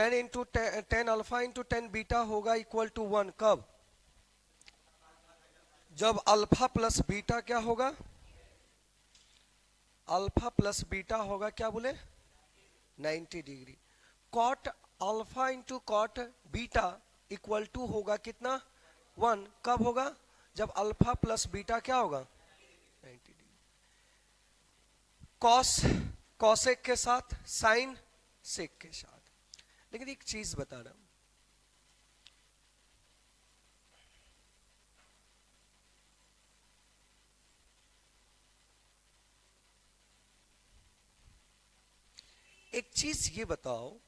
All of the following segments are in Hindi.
10 इंटू 10 अल्फा इंटू 10 बीटा होगा इक्वल टू 1। कब? जब अल्फा प्लस बीटा क्या होगा? अल्फा प्लस बीटा होगा क्या बोले? 90 degree. Cot alpha into cot beta equal to होगा कितना? 1। कब होगा? जब अल्फा प्लस बीटा क्या होगा? 90 डिग्री। कॉस कॉसेक के साथ, साइन सेक के साथ। लेकिन एक चीज बता रहा हूं, एक चीज ये बताओ,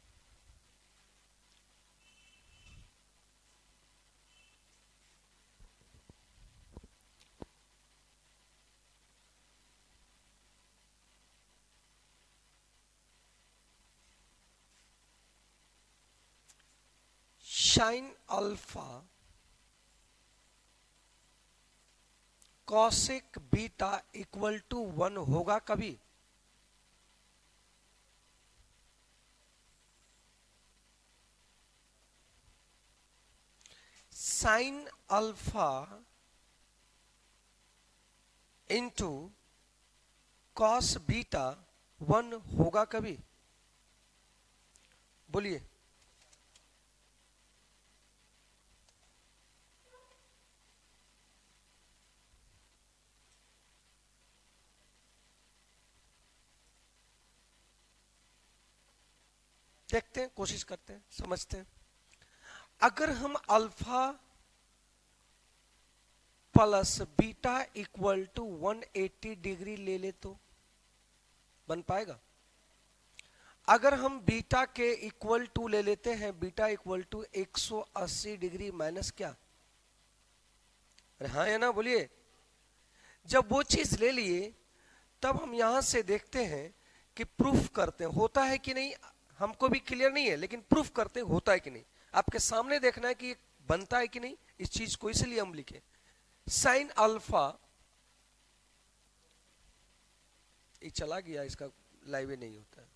sine alpha cosec beta equal to 1 होगा कभी? Sine alpha into cos beta 1 होगा कभी? बोलिए। देखते हैं, कोशिश करते हैं, समझते हैं। अगर हम alpha plus beta equal to 180 degree ले ले तो बन पाएगा? अगर हम बीटा के इक्वल टू ले लेते हैं, beta equal to 180 degree minus क्या? अरे हाँ या ना बोलिए। जब वो चीज ले लिए तब हम यहां से देखते हैं कि प्रूफ करते हैं होता है कि नहीं। हमको भी क्लियर नहीं है, लेकिन प्रूफ करते हैं होता है कि नहीं। आपके सामने देखना है कि बनता है कि नहीं इस चीज को, इसलिए हम लिखे साइन अल्फा। ये चला गया, इसका लाइव नहीं होता है।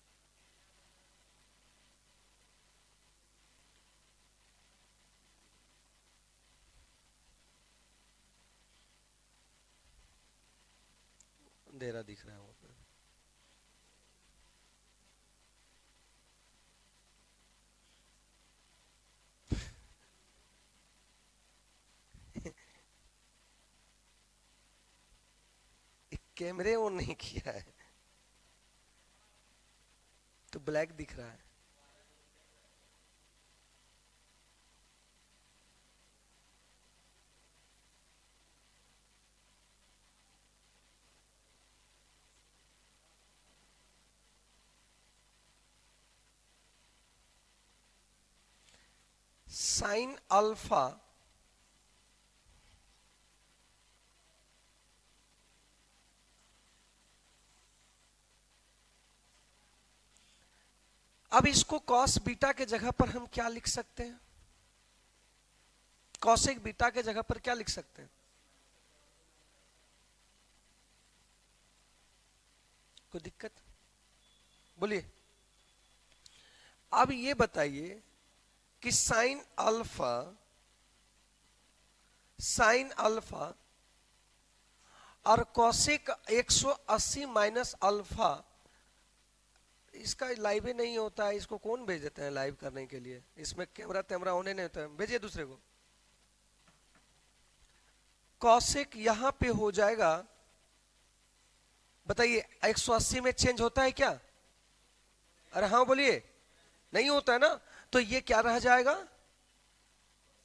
अंधेरा दिख रहा है वहां पे। कैमरे ऑन नहीं किया है तो ब्लैक दिख रहा है। साइन अल्फा अब इसको कॉस बीटा के जगह पर हम क्या लिख सकते हैं? कॉसेक बीटा के जगह पर क्या लिख सकते हैं? कोई दिक्कत? बोलिए। अब ये बताइए कि साइन अल्फा और कॉसेक 180 माइनस अल्फा, इसका लाइव ही नहीं होता है। इसको कौन भेज देते हैं लाइव करने के लिए? इसमें कैमरा तैमरा होने नहीं होता है, भेजिए दूसरे को। कॉसेक यहां पे हो जाएगा, बताइए 180 में चेंज होता है क्या? अरे हाँ बोलिए। नहीं होता है ना, तो ये क्या रह जाएगा?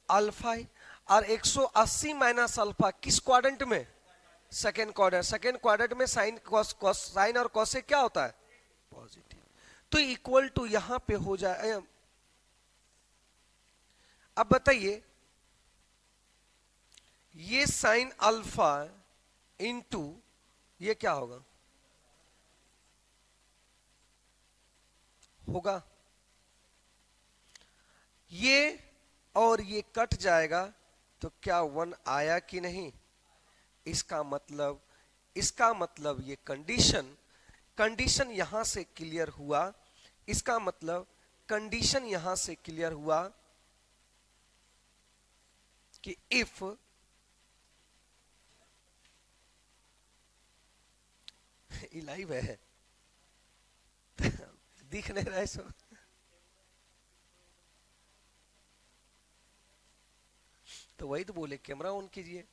अल्फा ही। और 180 माइनस अल्फा किस क्वाड्रेंट में? Second quadrant. सेकेंड क्वाड्रेंट में साइन साइन और कॉसेक क्या होता है? पॉजिटिव। तो इक्वल टू यहां पे हो जाए। अब बताइए, ये साइन अल्फा इंटू ये क्या होगा? होगा ये और ये कट जाएगा तो क्या 1 आया कि नहीं? इसका मतलब ये कंडीशन यहां से क्लियर हुआ। इसका मतलब कंडीशन यहां से क्लियर हुआ कि इफ लाइव है दिख नहीं रहा है सो तो वही तो बोले कैमरा ऑन कीजिए।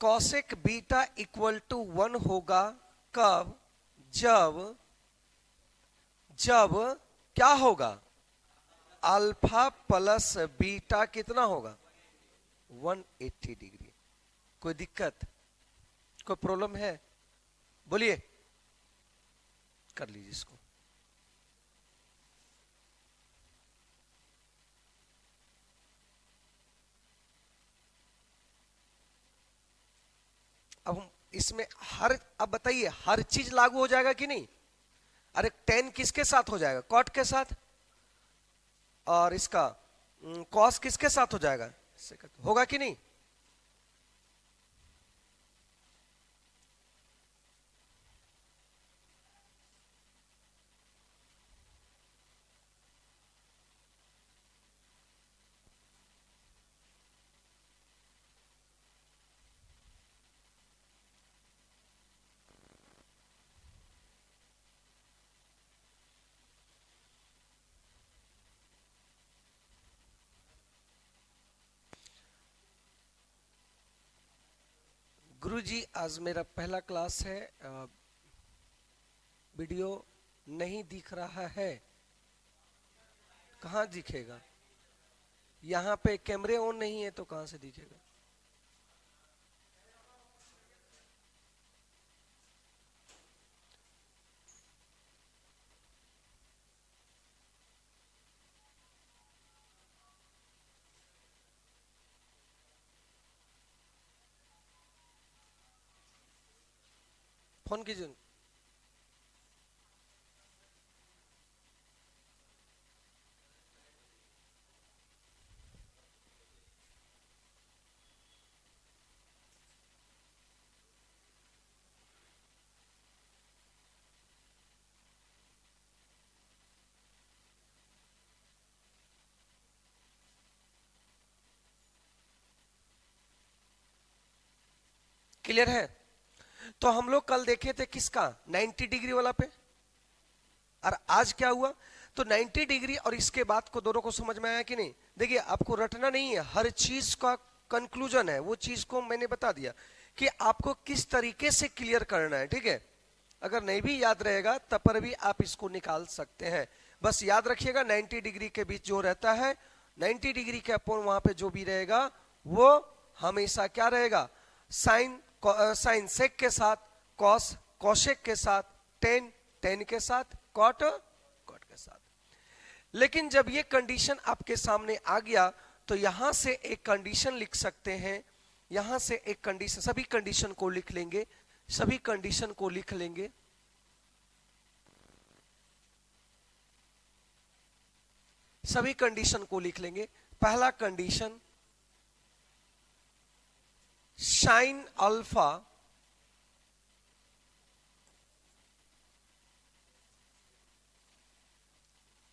कॉसेक बीटा इक्वल टू 1 होगा कब? जब जब क्या होगा? अल्फा प्लस बीटा कितना होगा? 180 डिग्री। कोई दिक्कत, कोई प्रॉब्लम है? बोलिए, कर लीजिए इसको। अब हम इसमें अब बताइए हर चीज लागू हो जाएगा कि नहीं? अरे टेन किसके साथ हो जाएगा? कॉट के साथ। और इसका कॉस किसके साथ हो जाएगा? होगा कि नहीं? गुरुजी आज मेरा पहला क्लास है, वीडियो नहीं दिख रहा है। कहाँ दिखेगा? यहाँ पे कैमरे ऑन नहीं है तो कहाँ से दिखेगा? फोन कीजिए। क्लियर है? तो हम लोग कल देखे थे किसका? 90 डिग्री वाला पे। और आज क्या हुआ? तो 90 डिग्री और इसके बाद को दोनों को समझ में आया कि नहीं? देखिए आपको रटना नहीं है, हर चीज का कंक्लूजन है, वो चीज को मैंने बता दिया कि आपको किस तरीके से क्लियर करना है। ठीक है, अगर नहीं भी याद रहेगा तब पर भी आप इसको निकाल सकते हैं। बस याद रखिएगा 90 डिग्री के बीच जो रहता है, 90 डिग्री के अपोन वहां पे जो भी रहेगा वो हमेशा क्या रहेगा? साइन साइन सेक के साथ, कॉस कॉशेक के साथ, टेन टेन के साथ, कॉट कॉट के साथ। लेकिन जब ये कंडीशन आपके सामने आ गया तो यहां से एक कंडीशन लिख सकते हैं, यहां से एक कंडीशन, सभी कंडीशन को लिख लेंगे, सभी कंडीशन को लिख लेंगे। सभी कंडीशन को लिख लेंगे। पहला condition, sine alpha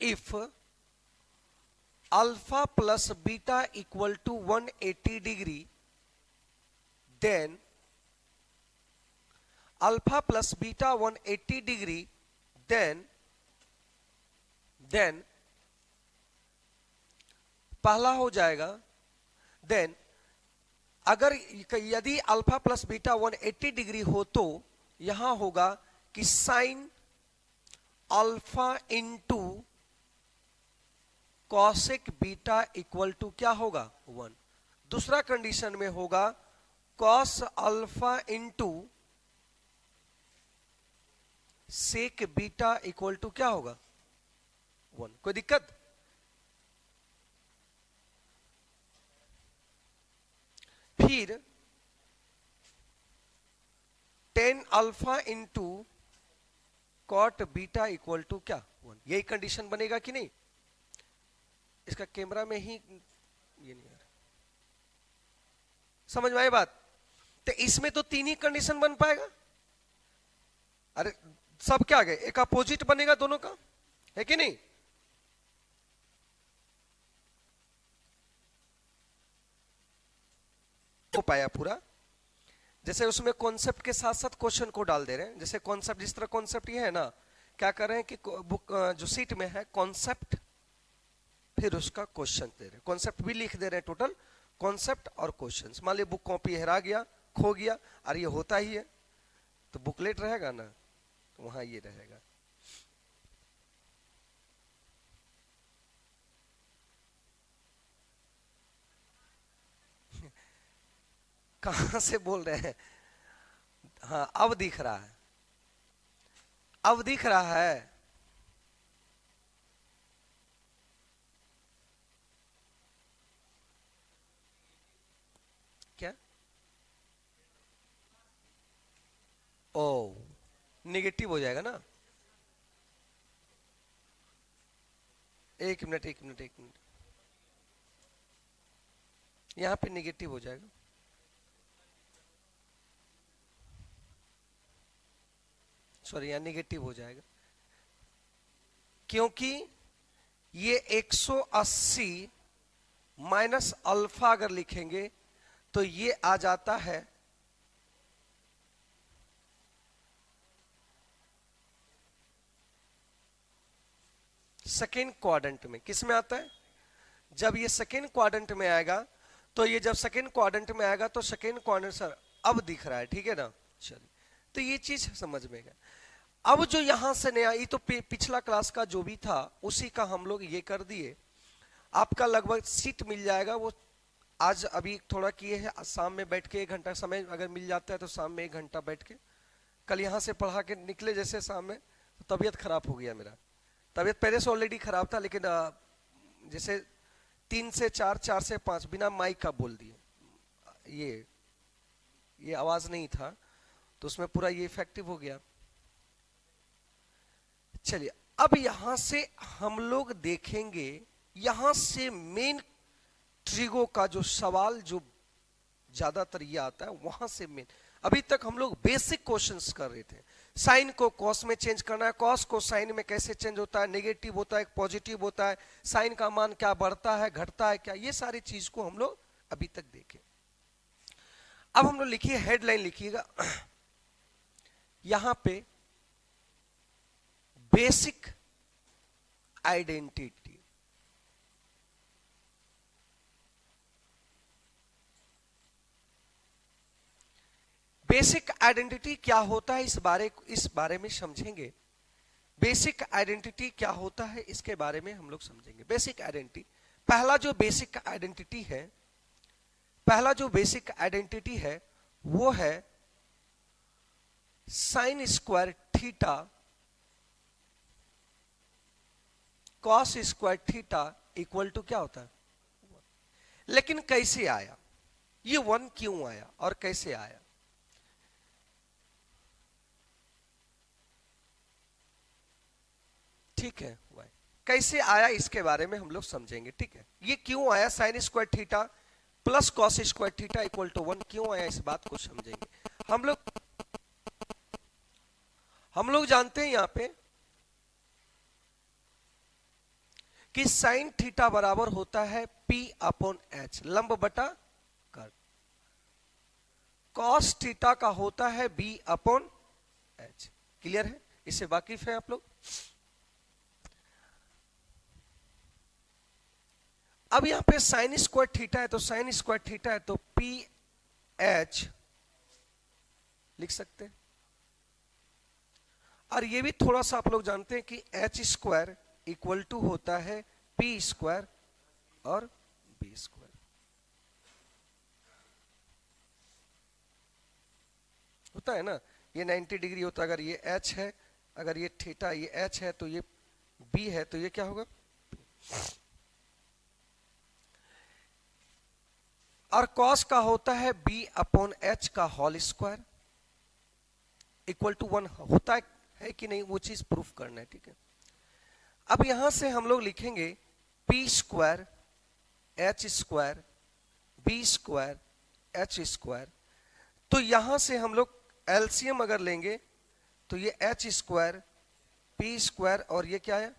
if alpha plus beta equal to 180 degree, then alpha plus beta 180 degree, then पहला हो जाएगा। देन अगर यदि अल्फा प्लस बीटा 180 डिग्री हो तो यहां होगा कि sine alpha into cosec beta equal to क्या होगा? 1। दूसरा कंडीशन में होगा cos alpha into sec beta equal to क्या होगा? 1। कोई दिक्कत? फिर tan alpha into cot beta equal to क्या? 1। यही कंडीशन बनेगा कि नहीं? इसका कैमरा में ही ये नहीं आ रहा, समझ में आई बात? तो इसमें तो तीन ही कंडीशन बन पाएगा। अरे सब क्या आ गए, एक अपोजिट बनेगा दोनों का, है कि नहीं? हो पाया पूरा। जैसे उसमें कॉन्सेप्ट के साथ साथ क्वेश्चन को डाल दे रहे हैं। जैसे कॉन्सेप्ट, जिस तरह कॉन्सेप्ट ये है ना, क्या कर रहे हैं कि बुक जो सीट में है कॉन्सेप्ट, फिर उसका क्वेश्चन दे रहे हैं, कॉन्सेप्ट भी लिख दे रहे हैं, टोटल कॉन्सेप्ट और क्वेश्चंस। मान ली बुक कॉपी हेरा गया, खो गया, और ये होता ही है, तो बुकलेट रहेगा ना, तो वहां ये रहेगा। कहां से बोल रहे हैं? हाँ अब दिख रहा है, अब दिख रहा है। क्या? ओ, निगेटिव हो जाएगा ना। एक मिनट एक मिनट एक मिनट, यहां पे निगेटिव हो जाएगा। सॉरी, यहां निगेटिव हो जाएगा, क्योंकि ये 180 माइनस अल्फा अगर लिखेंगे तो ये आ जाता है सेकेंड क्वाड्रेंट में। किस में आता है? जब ये सेकेंड क्वाड्रेंट में आएगा, तो ये जब सेकेंड क्वाड्रेंट में आएगा तो सेकेंड क्वाड्रेंट सर अब दिख रहा है, ठीक है ना? चलिए, तो ये चीज समझ में गया। अब जो यहां से नया, ये तो पिछला क्लास का जो भी था उसी का हम लोग ये कर दिए। आपका लगभग सीट मिल जाएगा वो। आज अभी थोड़ा किए है, शाम में बैठ के 1 घंटा समय अगर मिल जाता है तो शाम में 1 घंटा बैठ के, कल यहाँ से पढ़ा के निकले जैसे शाम में, तो तबीयत खराब हो गया मेरा। तबीयत पहले से ऑलरेडी खराब था, लेकिन जैसे 3 से 4, 4 से 5 बिना माइक का बोल दिए, ये आवाज नहीं था, तो उसमें पूरा ये इफेक्टिव हो गया। चलिए, अब यहां से हम लोग देखेंगे, यहां से मेन ट्रिगो का जो सवाल जो ज्यादातर ये आता है, वहां से मेन। अभी तक हम लोग बेसिक क्वेश्चंस कर रहे थे। साइन को कॉस में चेंज करना है, कॉस को साइन में कैसे चेंज होता है, नेगेटिव होता है, पॉजिटिव होता है, साइन का मान क्या बढ़ता है घटता है क्या, ये सारी चीज को हम लोग अभी तक देखे। अब हम लोग लिखिए, हेडलाइन लिखिएगा यहां पे, बेसिक आइडेंटिटी। बेसिक आइडेंटिटी क्या होता है, इस बारे में समझेंगे। बेसिक आइडेंटिटी क्या होता है इसके बारे में हम लोग समझेंगे। बेसिक आइडेंटिटी, पहला जो बेसिक आइडेंटिटी है, वो है sine square theta cos square theta equal to क्या होता है? लेकिन कैसे आया ये 1, क्यों आया और कैसे आया? ठीक है, वाई कैसे आया इसके बारे में हम लोग समझेंगे। ठीक है, ये क्यों आया sine square theta plus cos square theta equal to 1, क्यों आया, इस बात को समझेंगे। हम लोग जानते हैं यहां पे कि साइन थीटा बराबर होता है P अपॉन H, लंब बटा कट। कॉस थीटा का होता है B अपॉन H। क्लियर है? इससे वाकिफ है आप लोग? अब यहां पे साइन स्क्वायर थीटा है, तो साइन स्क्वायर थीटा है तो पी एच लिख सकते हैं। और ये भी थोड़ा सा आप लोग जानते हैं कि एच स्क्वायर इक्वल टू होता है पी स्क्वायर और बी स्क्वायर। होता है ना, ये 90 डिग्री होता है। अगर ये एच है, अगर ये थीटा, ये एच है, तो ये बी है, तो ये क्या होगा? और कॉस का होता है बी अपॉन एच का होल स्क्वायर इक्वल टू 1 होता है कि नहीं, वो चीज प्रूफ करना है। ठीक है, अब यहां से हम लोग लिखेंगे P square H square B square H square. तो यहां से हम लोग एलसीएम अगर लेंगे तो ये एच स्क्वायर पी स्क्वायर और ये क्या है।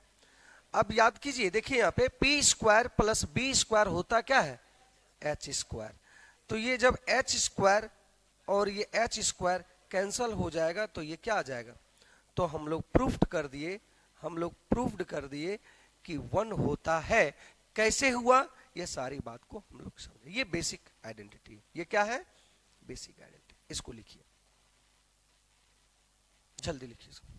अब याद कीजिए, देखिए यहां पे P square plus B square होता क्या है, एच स्क्वायर। तो ये जब एच स्क्वायर और ये एच स्क्वायर कैंसल हो जाएगा तो ये क्या आ जाएगा। तो हम लोग प्रूफ्ड कर दिए, हम लोग प्रूफ्ड कर दिए कि 1 होता है। कैसे हुआ, ये सारी बात को हम लोग समझे। ये बेसिक आइडेंटिटी, ये क्या है, बेसिक आइडेंटिटी। इसको लिखिए, जल्दी लिखिए इसको।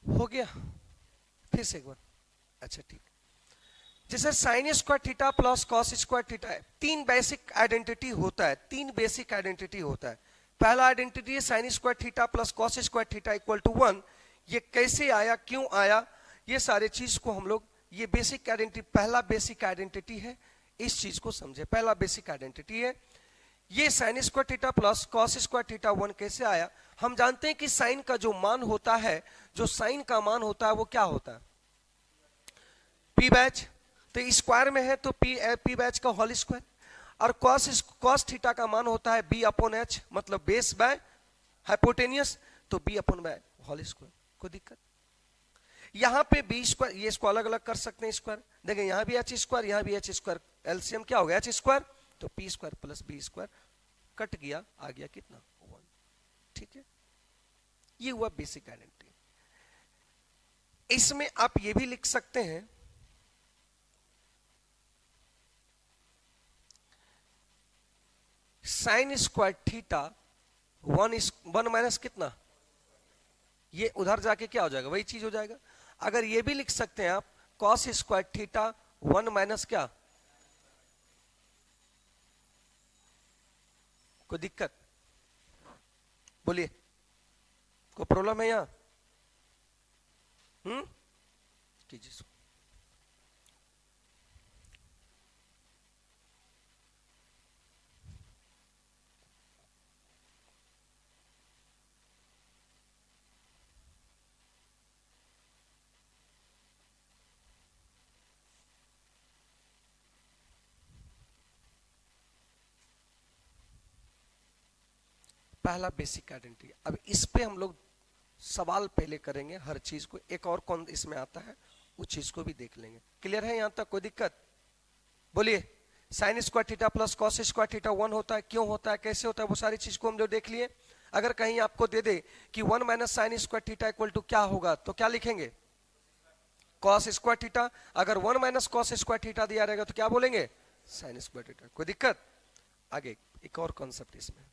हो गया, फिर से एक बार। अच्छा ठीक, जैसे sign square theta plus cos square theta है, तीन बेसिक आइडेंटिटी होता है, तीन बेसिक आइडेंटिटी होता है। पहला आइडेंटिटी है sine square theta plus cos square theta equal to 1। ये कैसे आया, क्यों आया, ये सारे चीज को हम लोग, ये बेसिक आइडेंटिटी, पहला बेसिक आइडेंटिटी है, इस चीज को समझे। पहला बेसिक आइडेंटिटी है ये sign square theta plus cos square theta 1 कैसे आया। हम जानते हैं कि साइन का जो मान होता है, जो साइन का मान होता है वो क्या होता है, पी बैच। तो स्क्वायर में है तो पी बैच का होल स्क्वायर। और कॉस थीटा का मान होता है बी अपॉन एच, मतलब बेस बाय हाइपोटेनियस, तो B upon by whole square. कोई दिक्कत, यहां पे बी स्क्वायर, ये इसको अलग अलग कर सकते हैं स्क्वायर। देखें यहां भी एच स्क्वायर, यहां भी एच स्क्वायर, एलसीएम क्या हो गया एच स्क्वायर, तो P square plus B square कट गया, आ गया कितना 1। ठीक है, ये हुआ बेसिक आइडेंटिटी। इसमें आप ये भी लिख सकते हैं साइन स्क्वायर थीटा 1 माइनस कितना, ये उधर जाके क्या हो जाएगा, वही चीज हो जाएगा। अगर ये भी लिख सकते हैं आप कॉस स्क्वायर थीटा 1 माइनस क्या, कोई दिक्कत, बोलिए, कोई प्रॉब्लम है यहां, कीजिए। पहला बेसिक आइडेंटिटी। अब इस पे हम लोग सवाल पहले करेंगे हर चीज को, एक और कौन इसमें आता है उस चीज को भी देख लेंगे। क्लियर है यहां तक, कोई दिक्कत, बोलिए। Sign square theta plus cos square theta 1 होता है, क्यों होता है, कैसे होता है, वो सारी चीज को हम जो देख लिए। अगर कहीं आपको दे दे कि 1 minus sine square theta equal to क्या होगा, तो क्या लिखेंगे, कॉस स्क्वायर थीटा। अगर 1 माइनस कॉस स्क्वायर थीटा दिया रहेगा तो क्या बोलेंगे, साइन स्क्वायर थीटा। कोई दिक्कत, आगे एक और कॉन्सेप्ट इसमें,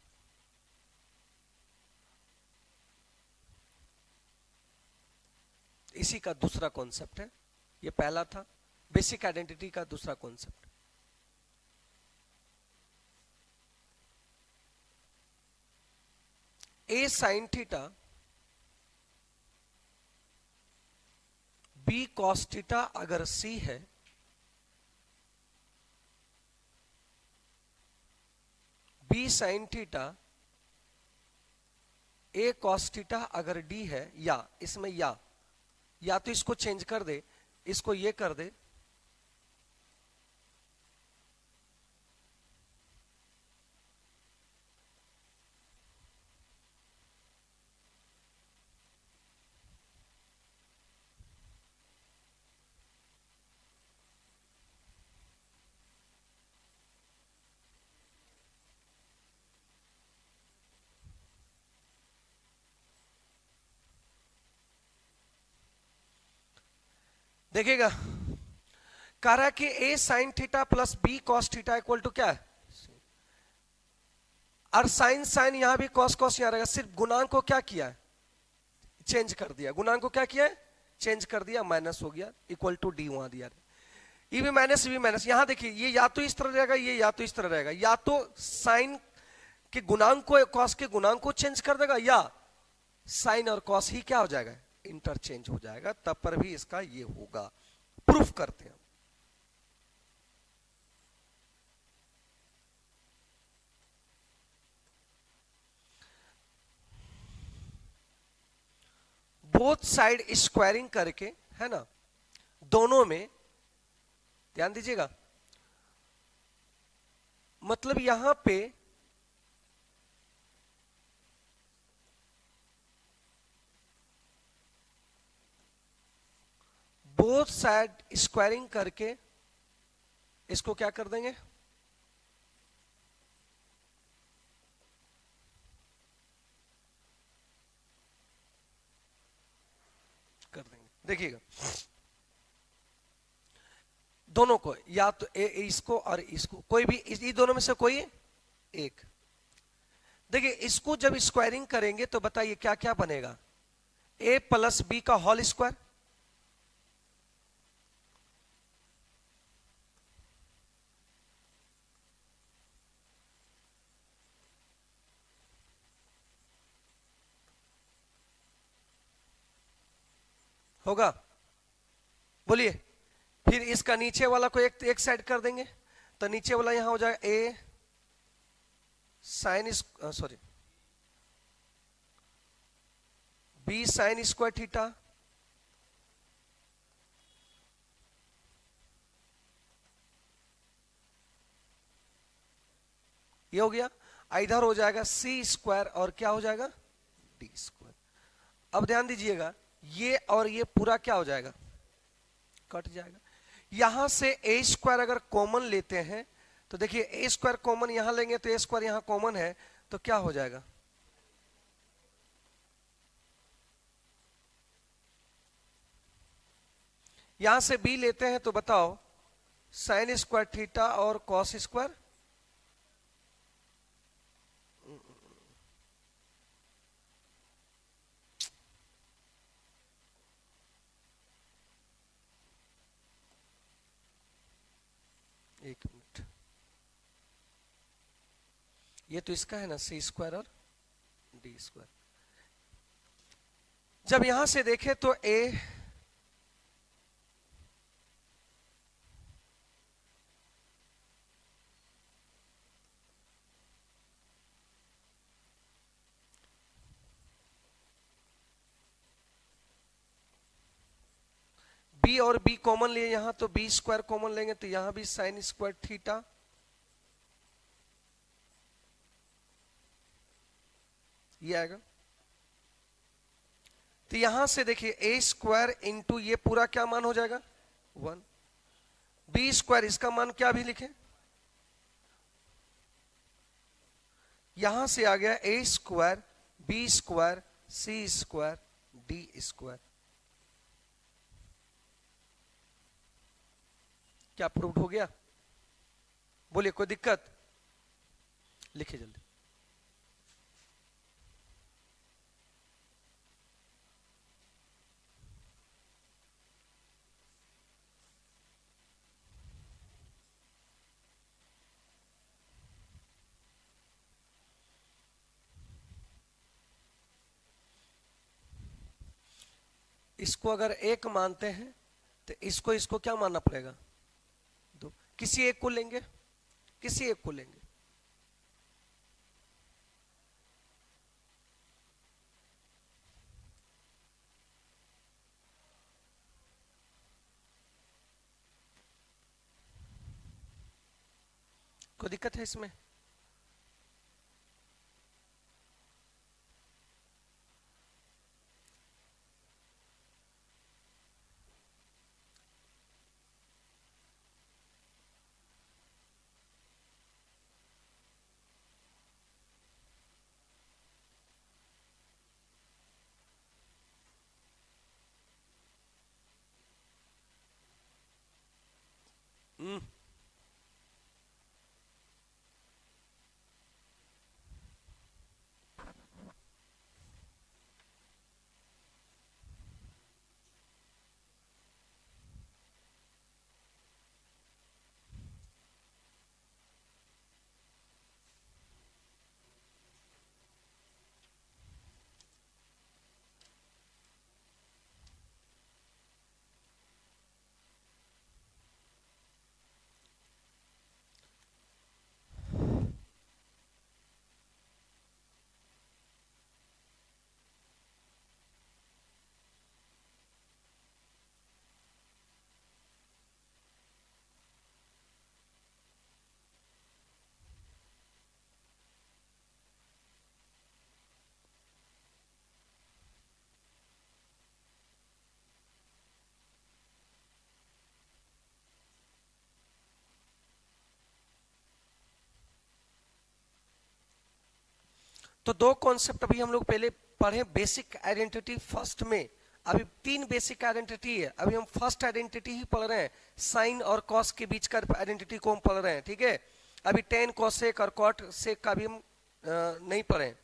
इसी का दूसरा कॉन्सेप्ट है, ये पहला था बेसिक आइडेंटिटी का दूसरा concept. A sine theta B cos theta अगर सी है, B sine theta A cos theta अगर डी है, या इसमें या तो इसको चेंज कर दे, इसको ये कर दे, देखिएगा कह रहा है कि A sine theta plus B cos theta equal to क्या है, और साइन साइन यहां भी कॉस कॉस यहां रहेगा, सिर्फ गुणांक को क्या किया है, चेंज कर दिया, गुणांक को क्या किया, चेंज कर दिया, माइनस हो गया, इक्वल टू डी वहां दिया। ई भी माइनस, भी माइनस। यहां देखिए ये या तो इस तरह रहेगा, ये या तो इस तरह रहेगा, या तो साइन के गुणांक को कॉस के गुणांक को चेंज कर देगा, या साइन और कॉस ही क्या हो जाएगा, इंटरचेंज हो जाएगा, तब पर भी इसका ये होगा। प्रूफ करते हैं। बोथ साइड स्क्वायरिंग करके, है ना, दोनों में ध्यान दीजिएगा, मतलब यहां पे बोथ साइड स्क्वायरिंग करके इसको क्या कर देंगे, कर देंगे। देखिएगा दोनों को, या तो इसको और इसको, कोई भी इस दोनों में से कोई एक। देखिए इसको जब स्क्वायरिंग करेंगे तो बताइए क्या क्या बनेगा, ए प्लस बी का होल स्क्वायर, होगा, बोलिए। फिर इसका नीचे वाला को एक साइड कर देंगे, तो नीचे वाला यहां हो जाएगा A sine, sorry, B sine square theta, ये हो गया। इधर हो जाएगा सी स्क्वायर और क्या हो जाएगा, डी स्क्वायर। अब ध्यान दीजिएगा, ये और ये पूरा क्या हो जाएगा, कट जाएगा। यहां से ए स्क्वायर अगर कॉमन लेते हैं तो देखिए ए स्क्वायर कॉमन यहां लेंगे तो ए स्क्वायर यहां कॉमन है, तो क्या हो जाएगा, यहां से बी लेते हैं तो बताओ साइन स्क्वायर थीटा और कॉस स्क्वायर, एक मिनट, ये तो इसका है ना सी स्क्वायर और डी स्क्वायर। जब यहां से देखें तो ए बी और बी कॉमन लिए यहां, तो बी स्क्वायर कॉमन लेंगे तो यहां भी साइन स्क्वायर थीटा, ये आएगा। तो यहां से देखिए ए स्क्वायर इंटू ये पूरा क्या मान हो जाएगा 1, बी स्क्वायर इसका मान क्या भी लिखे, यहां से आ गया ए स्क्वायर बी स्क्वायर सी स्क्वायर डी स्क्वायर। क्या प्रूव्ड हो गया, बोलिए कोई दिक्कत, लिखिए जल्दी। इसको अगर एक मानते हैं तो इसको इसको क्या मानना पड़ेगा, दो, किसी एक को लेंगे, किसी एक को लेंगे, कोई दिक्कत है इसमें, तो दो कॉन्सेप्ट अभी हम लोग पहले पढ़े बेसिक आइडेंटिटी फर्स्ट में। अभी तीन बेसिक आइडेंटिटी है, अभी हम फर्स्ट आइडेंटिटी ही पढ़ रहे हैं, साइन और कॉस के बीच का आइडेंटिटी को हम पढ़ रहे हैं, ठीक है। अभी टेन कॉसेक और कॉट सेक का भी हम नहीं पढ़े।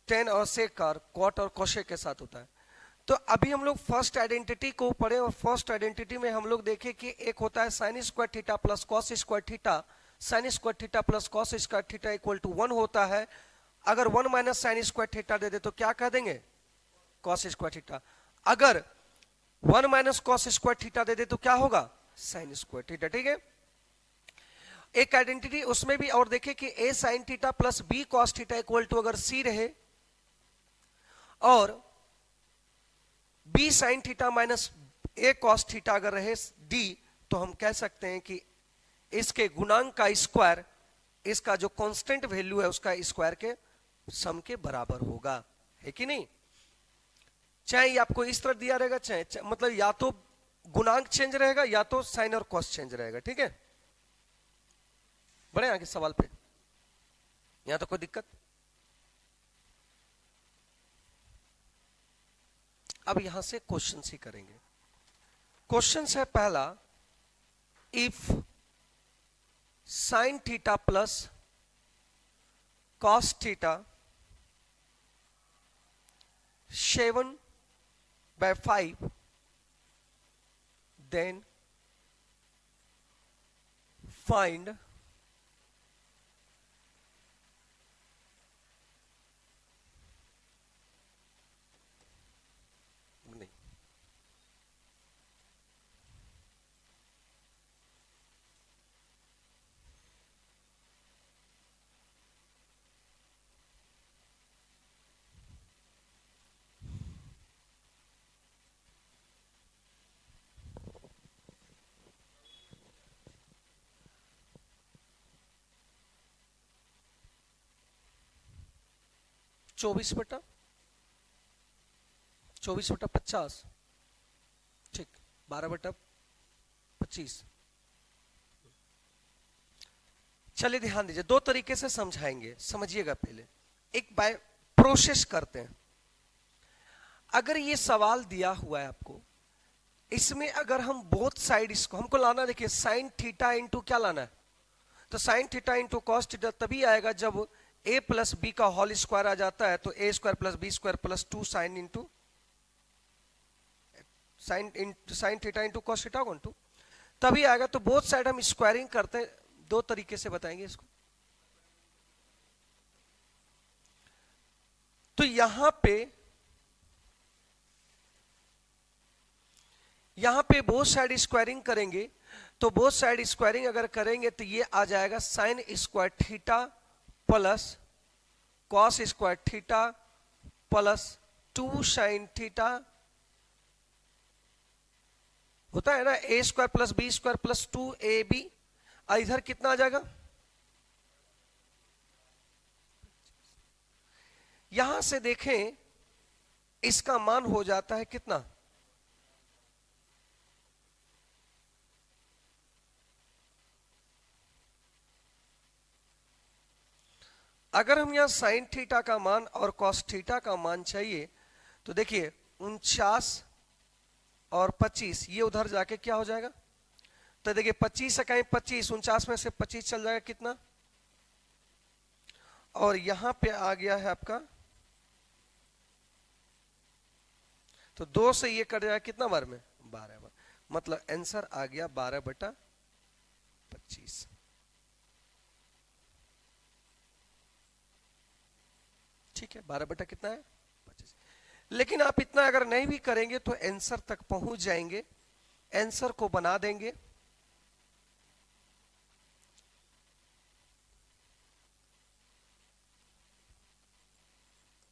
टेन और सेक का कॉट और कोशेक के साथ होता है। तो अभी हम लोग फर्स्ट आइडेंटिटी को पढ़े, और फर्स्ट आइडेंटिटी में हम लोग देखे कि एक होता है sine square theta plus cos square theta. Sine square theta plus cos square theta equal to 1 होता है। अगर 1 माइनस साइन स्क्वायर थीटा दे दे तो क्या कह देंगे, कॉस स्क्वायर थीटा। अगर 1 माइनस कॉस स्क्वायर थीटा दे दे तो क्या होगा, साइन स्क्वायर थीटा, ठीक है। एक आइडेंटिटी उसमें भी और देखे कि A sine theta plus B cos theta equal to अगर सी रहे और B sine theta minus A cos theta अगर रहे डी, तो हम कह सकते हैं कि इसके गुणांक का स्क्वायर इसका जो कांस्टेंट वैल्यू है उसका स्क्वायर के सम के बराबर होगा, है कि नहीं। चाहे ये आपको इस तरह दिया रहेगा, चाहे मतलब या तो गुणांक चेंज रहेगा या तो साइन और कॉस चेंज रहेगा, ठीक है। बढ़े आगे सवाल पे, यहां तो कोई दिक्कत। अब यहां से क्वेश्चन ही करेंगे। क्वेश्चन है पहला, if sign theta plus cos theta 7/5 then find नहीं, चौबीस बटा 50, ठीक, 12/25। चलिए ध्यान दीजिए, दो तरीके से समझाएंगे, समझिएगा। पहले एक बाय प्रोसेस करते हैं। अगर ये सवाल दिया हुआ है आपको, इसमें अगर हम बोथ साइड इसको हमको लाना, देखिए साइन थीटा इंटू क्या लाना है, तो sine theta into cos theta तभी आएगा जब a प्लस बी का होल स्क्वायर आ जाता है, तो a square plus B square plus 2 sine into sine theta into cos theta one two, तभी आएगा। तो बोथ साइड हम स्क्वायरिंग करते हैं, दो तरीके से बताएंगे इसको। तो यहां पे बोथ साइड स्क्वायरिंग करेंगे, तो बोथ साइड स्क्वायरिंग अगर करेंगे तो ये आ जाएगा sine square theta plus cos square theta plus 2 sine theta, होता है ना, A square plus B square plus 2ab। इधर कितना आ जाएगा, यहां से देखें इसका मान हो जाता है कितना, अगर हम यहां साइन थीटा का मान और कॉस थीटा का मान चाहिए, तो देखिए 49 और 25 ये उधर जाके क्या हो जाएगा, तो देखिए 25 से कहीं 25, 49 में से 25 चल जाएगा कितना, और यहां पे आ गया है आपका, तो 2 से ये कट जाएगा कितना बार में, 12 बार, मतलब आंसर आ गया 12/25। ठीक है, 12 बटा कितना है, 25। लेकिन आप इतना अगर नहीं भी करेंगे तो आंसर तक पहुंच जाएंगे, आंसर को बना देंगे।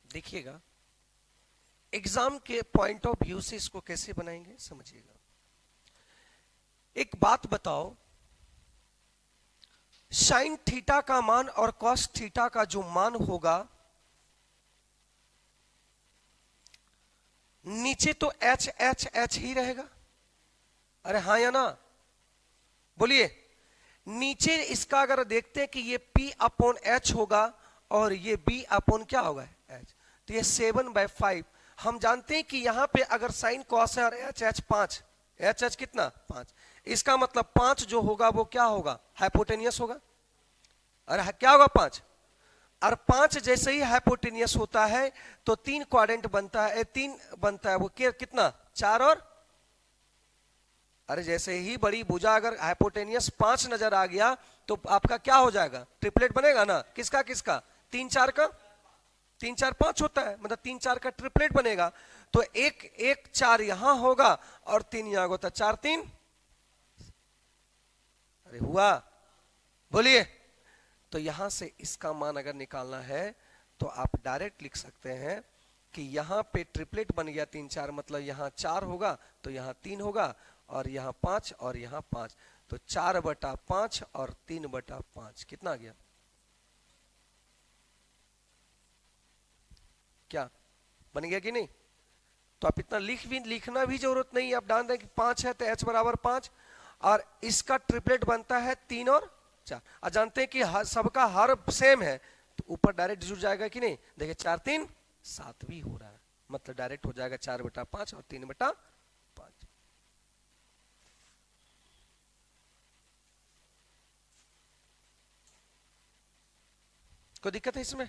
देखिएगा एग्जाम के पॉइंट ऑफ व्यू से इसको कैसे बनाएंगे, समझिएगा। एक बात बताओ, साइन थीटा का मान और कॉस थीटा का जो मान होगा, नीचे तो एच एच एच ही रहेगा, अरे हाँ या ना, बोलिए। नीचे इसका अगर देखते हैं कि ये P/H होगा और ये b अपॉन क्या होगा h, तो ये 7/5। हम जानते हैं कि यहाँ पे अगर साइन कॉस है और एच एच 5, एच एच कितना 5, इसका मतलब 5 जो होगा वो क्या होगा, हाइपोटेनियस होगा। और क्या होगा 5, और 5 जैसे ही हाइपोटेनियस होता है तो 3 क्वाड्रेंट बनता है, 3 बनता है वो कितना 4 और, अरे जैसे ही बड़ी भुजा अगर हाइपोटेनियस 5 नजर आ गया तो आपका क्या हो जाएगा, ट्रिपलेट बनेगा ना, किसका किसका, 3 4 का, 3 4 5 होता है, मतलब 3 4 का ट्रिपलेट बनेगा। तो एक एक 4 यहां होगा और 3 यहां होता, 4 3, अरे हुआ, बोलिए। तो यहां से इसका मान अगर निकालना है तो आप डायरेक्ट लिख सकते हैं कि यहां पे ट्रिपलेट बन गया 3 4, मतलब यहां 4 होगा तो यहां 3 होगा और यहां 5 और यहां 5, तो 4/5 और 3/5 कितना आ गया, क्या बन गया कि नहीं। तो आप इतना लिखना भी जरूरत नहीं, आप डाल दें कि 5 है तो h बराबर 5, और इसका ट्रिपलेट बनता है 3 और 4, और जानते हैं कि सबका हर सेम है तो ऊपर डायरेक्ट जुड़ जाएगा कि नहीं, देखिए 4 3 7 भी हो रहा है, मतलब डायरेक्ट हो जाएगा 4/5 और 3/5। कोई दिक्कत है इसमें?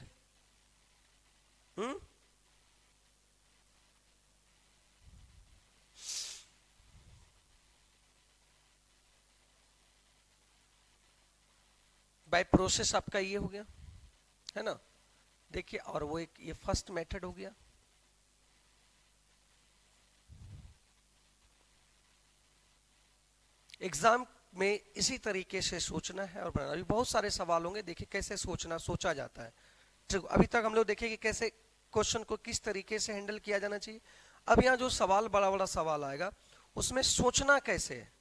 बाय प्रोसेस आपका ये हो गया है ना, देखिए, और वो एक ये फर्स्ट मेथड हो गया। एग्जाम में इसी तरीके से सोचना है और बनाना। अभी बहुत सारे सवाल होंगे, देखिए कैसे सोचा जाता है। अभी तक हम लोग देखें कि कैसे क्वेश्चन को किस तरीके से हैंडल किया जाना चाहिए। अब यहाँ जो सवाल बड़ा बड़ा सवाल आएगा उसमें सोचना कैसे है,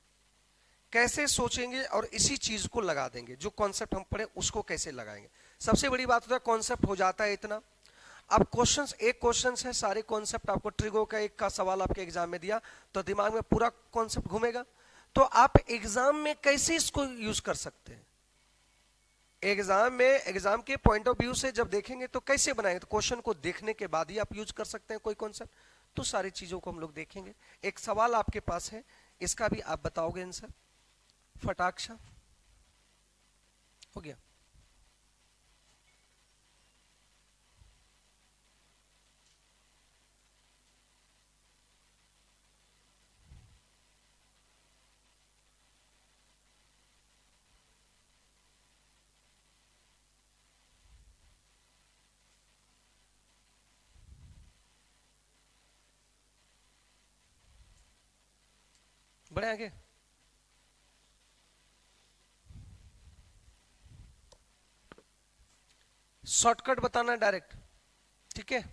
कैसे सोचेंगे और इसी चीज को लगा देंगे, जो कॉन्सेप्ट हम पढ़े उसको कैसे लगाएंगे। सबसे बड़ी बात होता है कॉन्सेप्ट हो जाता है इतना। अब क्वेश्चंस, एक क्वेश्चंस है, सारे कॉन्सेप्ट आपको ट्रिगो का एक का सवाल आपके एग्जाम में दिया तो दिमाग में पूरा कॉन्सेप्ट घूमेगा। तो आप एग्जाम में कैसे इसको यूज कर सकते हैं, एग्जाम में, एग्जाम के पॉइंट ऑफ व्यू से जब देखेंगे तो कैसे बनाएंगे, तो क्वेश्चन को देखने के बाद ही आप यूज कर सकते हैं कोई कॉन्सेप्ट। तो सारी चीजों को हम लोग देखेंगे। एक सवाल आपके पास है, इसका भी आप बताओगे आंसर, फटाक्षा हो गया। बढ़े आगे, शॉर्टकट बताना डायरेक्ट, ठीक है।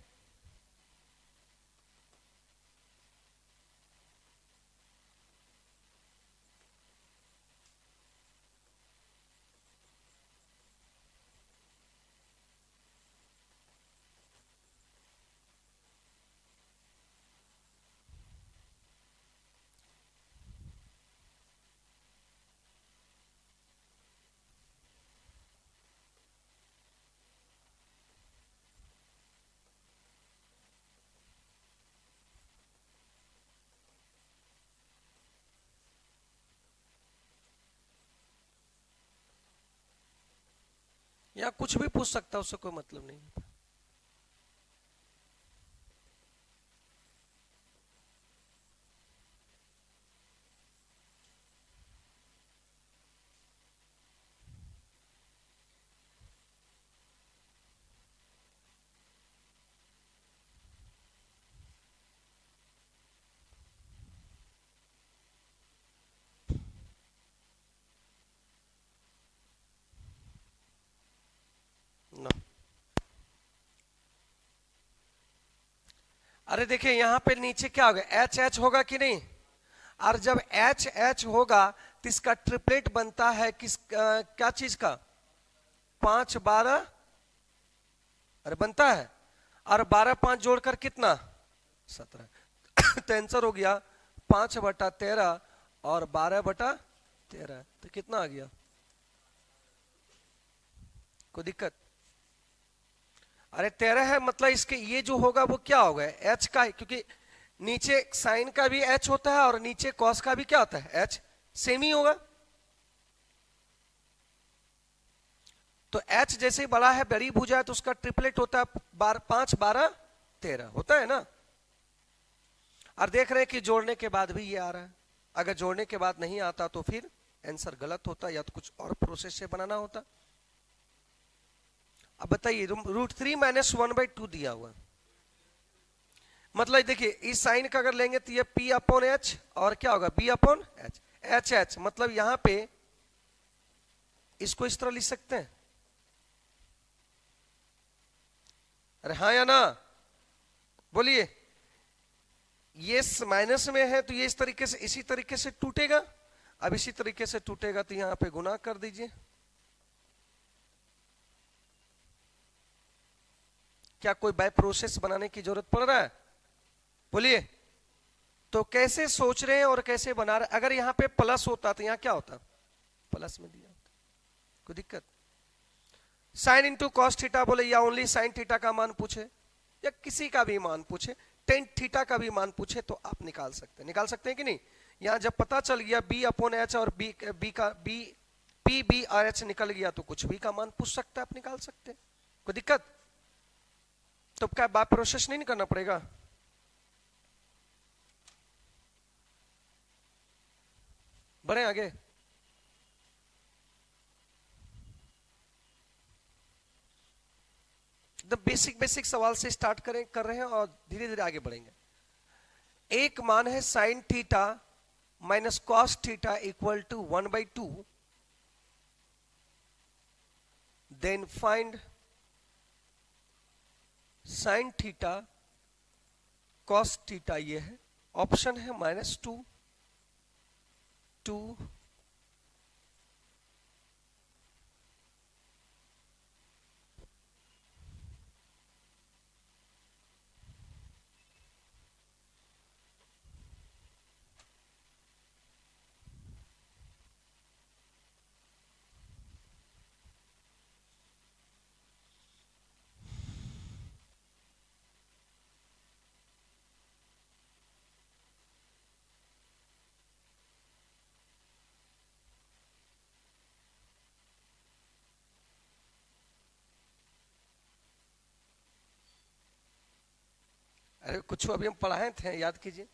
या कुछ भी पूछ सकता है, उससे कोई मतलब नहीं है। ना, अरे देखिए यहाँ पे नीचे क्या होगा, एच एच होगा कि नहीं, और जब एच एच होगा तो इसका ट्रिपलेट बनता है किस क्या चीज का, 5 12, अरे बनता है, और 12 5 जोड़कर कितना 17। तो आंसर हो गया 5/13 और 12/13, तो कितना आ गया, कोई दिक्कत? अरे 13 है मतलब इसके ये जो होगा वो क्या होगा, एच का, क्योंकि नीचे साइन का भी एच होता है और नीचे कॉस का भी क्या होता है, एच, सेम ही होगा। तो एच जैसे बड़ा है, बड़ी भुजा है, तो उसका ट्रिपलेट होता है 5 12 13 होता है ना। और देख रहे हैं कि जोड़ने के बाद भी ये आ रहा है। अगर जोड़ने के बाद नहीं आता तो फिर आंसर गलत होता, या तो कुछ और प्रोसेस से बनाना होता। अब बताइए, √3 - 1/2 दिया हुआ, मतलब देखिए इस साइन का अगर लेंगे तो ये P/H और क्या होगा B/H, HH, मतलब यहां पे इसको इस तरह लिख सकते हैं। अरे हाँ या ना, बोलिए। ये माइनस में है तो ये इस तरीके से, इसी तरीके से टूटेगा। अब इसी तरीके से टूटेगा तो यहां पे गुना कर दीजिए। क्या कोई बाय प्रोसेस बनाने की जरूरत पड़ रहा है, बोलिए। तो कैसे सोच रहे हैं और कैसे बना रहे हैं। अगर यहां पे प्लस होता तो यहां क्या होता, प्लस में दिया होता, कोई दिक्कत। साइन इंटू कॉस थीटा बोले, या ओनली साइन थीटा का मान पूछे, या किसी का भी मान पूछे, टेन थीटा का भी मान पूछे, तो आप निकाल सकते हैं कि नहीं। यहां जब पता चल गया B/H और P/B/RH निकल गया, तो कुछ भी का मान पूछ सकता है, आप निकाल सकते हैं, कोई दिक्कत। तो क्या बात प्रोसेस नहीं करना पड़ेगा। बढ़े आगे। बेसिक सवाल से स्टार्ट कर रहे हैं और धीरे धीरे आगे बढ़ेंगे। एक मान है sine theta minus cos theta equal to 1/2, then find sine theta cos theta. ये है ऑप्शन है -2 2 अरे कुछ अभी हम पढ़ाए थे, याद कीजिए।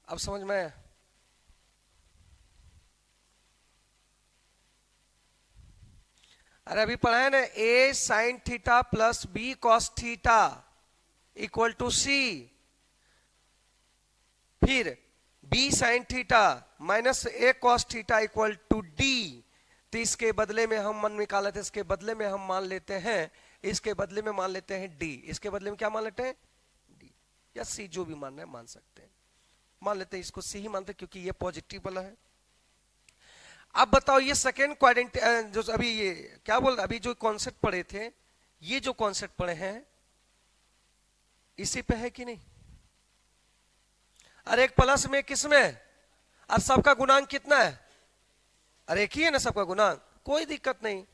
अब समझ में आया। अरे अभी पढ़ाए ना, A sine theta plus B cos theta equal to C, फिर B sine theta minus A cos theta equal to D। तो इसके बदले में हम मान निकाले थे, इसके बदले में हम मान लेते हैं, इसके बदले में मान लेते हैं D, इसके बदले में क्या मान लेते हैं, D या C, जो भी मानना है मान सकते हैं। मान लेते हैं इसको C ही मानते हैं, क्योंकि ये पॉजिटिव वाला है। अब बताओ, ये सेकेंड क्वाड्रेंट जो अभी ये क्या बोल रहा, अभी जो कॉन्सेप्ट पढ़े थे, ये जो कॉन्सेप्ट पढ़े हैं इसी पे है कि नहीं। अरे एक प्लस में किसमें, और सबका गुणांक कितना है, अरे एक ही है ना सबका गुणांक, कोई दिक्कत नहीं।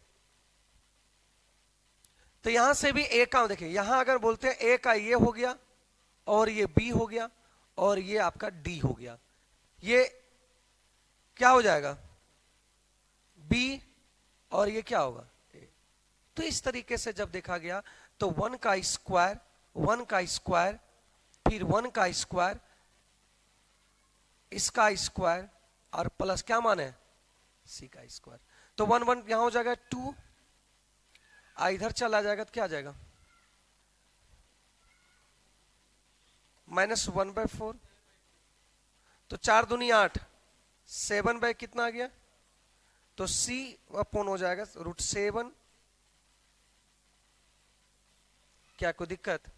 तो यहां से भी ए का देखिए, यहां अगर बोलते हैं ए का ये हो गया और ये बी हो गया और ये आपका डी हो गया, ये क्या हो जाएगा बी और ये क्या होगा ए। तो इस तरीके से जब देखा गया तो 1 का स्क्वायर 1 का स्क्वायर फिर 1 का स्क्वायर, इसका स्क्वायर और प्लस क्या मान है सी का स्क्वायर, तो 1 1 यहां हो जाएगा 2, इधर चला जाएगा तो क्या आ जाएगा -1/4, तो 4 दूनी 8, 7 बाय कितना आ गया, तो C अपॉन हो जाएगा √7। क्या कोई दिक्कत।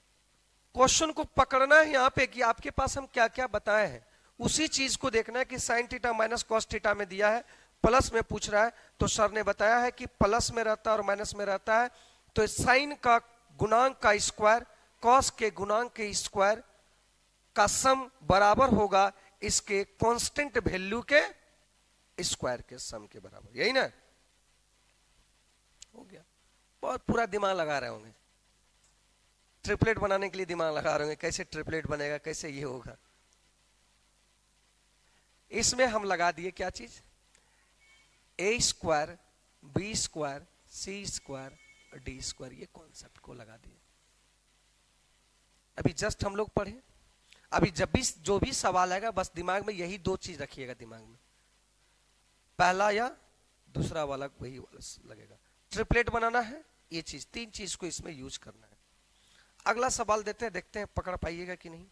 क्वेश्चन को पकड़ना है यहाँ पे कि आपके पास हम क्या क्या बताए हैं, उसी चीज को देखना है कि sign theta minus cos theta में दिया है, प्लस में पूछ रहा है, तो सर ने बताया है कि प्लस में रहता है और माइनस में रहता है, तो साइन का गुणांक का स्क्वायर कॉस के गुणांक के स्क्वायर का सम बराबर होगा इसके कांस्टेंट वैल्यू के स्क्वायर के सम के बराबर, यही ना हो गया। बहुत पूरा दिमाग लगा रहे होंगे, ट्रिपलेट बनाने के लिए दिमाग लगा रहे होंगे, कैसे ट्रिपलेट बनेगा, कैसे ये होगा। इसमें हम लगा दिए क्या चीज, ए स्क्वायर बी स्क्वायर सी स्क्वायर डी स्क्वायर, ये कॉन्सेप्ट को लगा दिए। अभी जस्ट हम लोग पढ़े, अभी जब भी जो भी सवाल आएगा बस दिमाग में यही दो चीज रखिएगा दिमाग में, पहला या दूसरा वाला वही वाला लगेगा। ट्रिपलेट बनाना है, ये चीज, तीन चीज को इसमें यूज करना है। अगला सवाल देते हैं, देखते हैं पकड़ पाइएगा कि नहीं।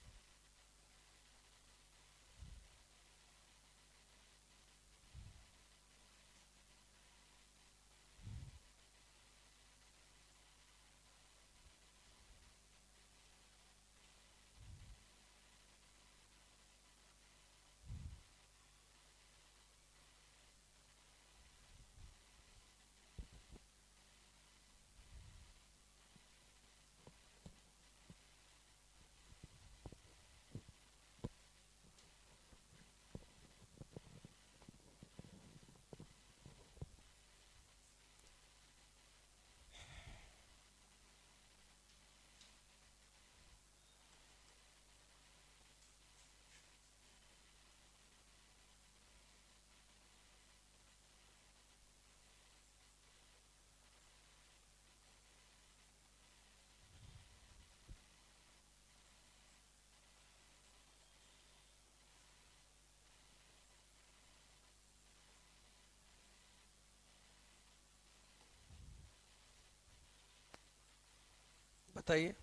बताइए।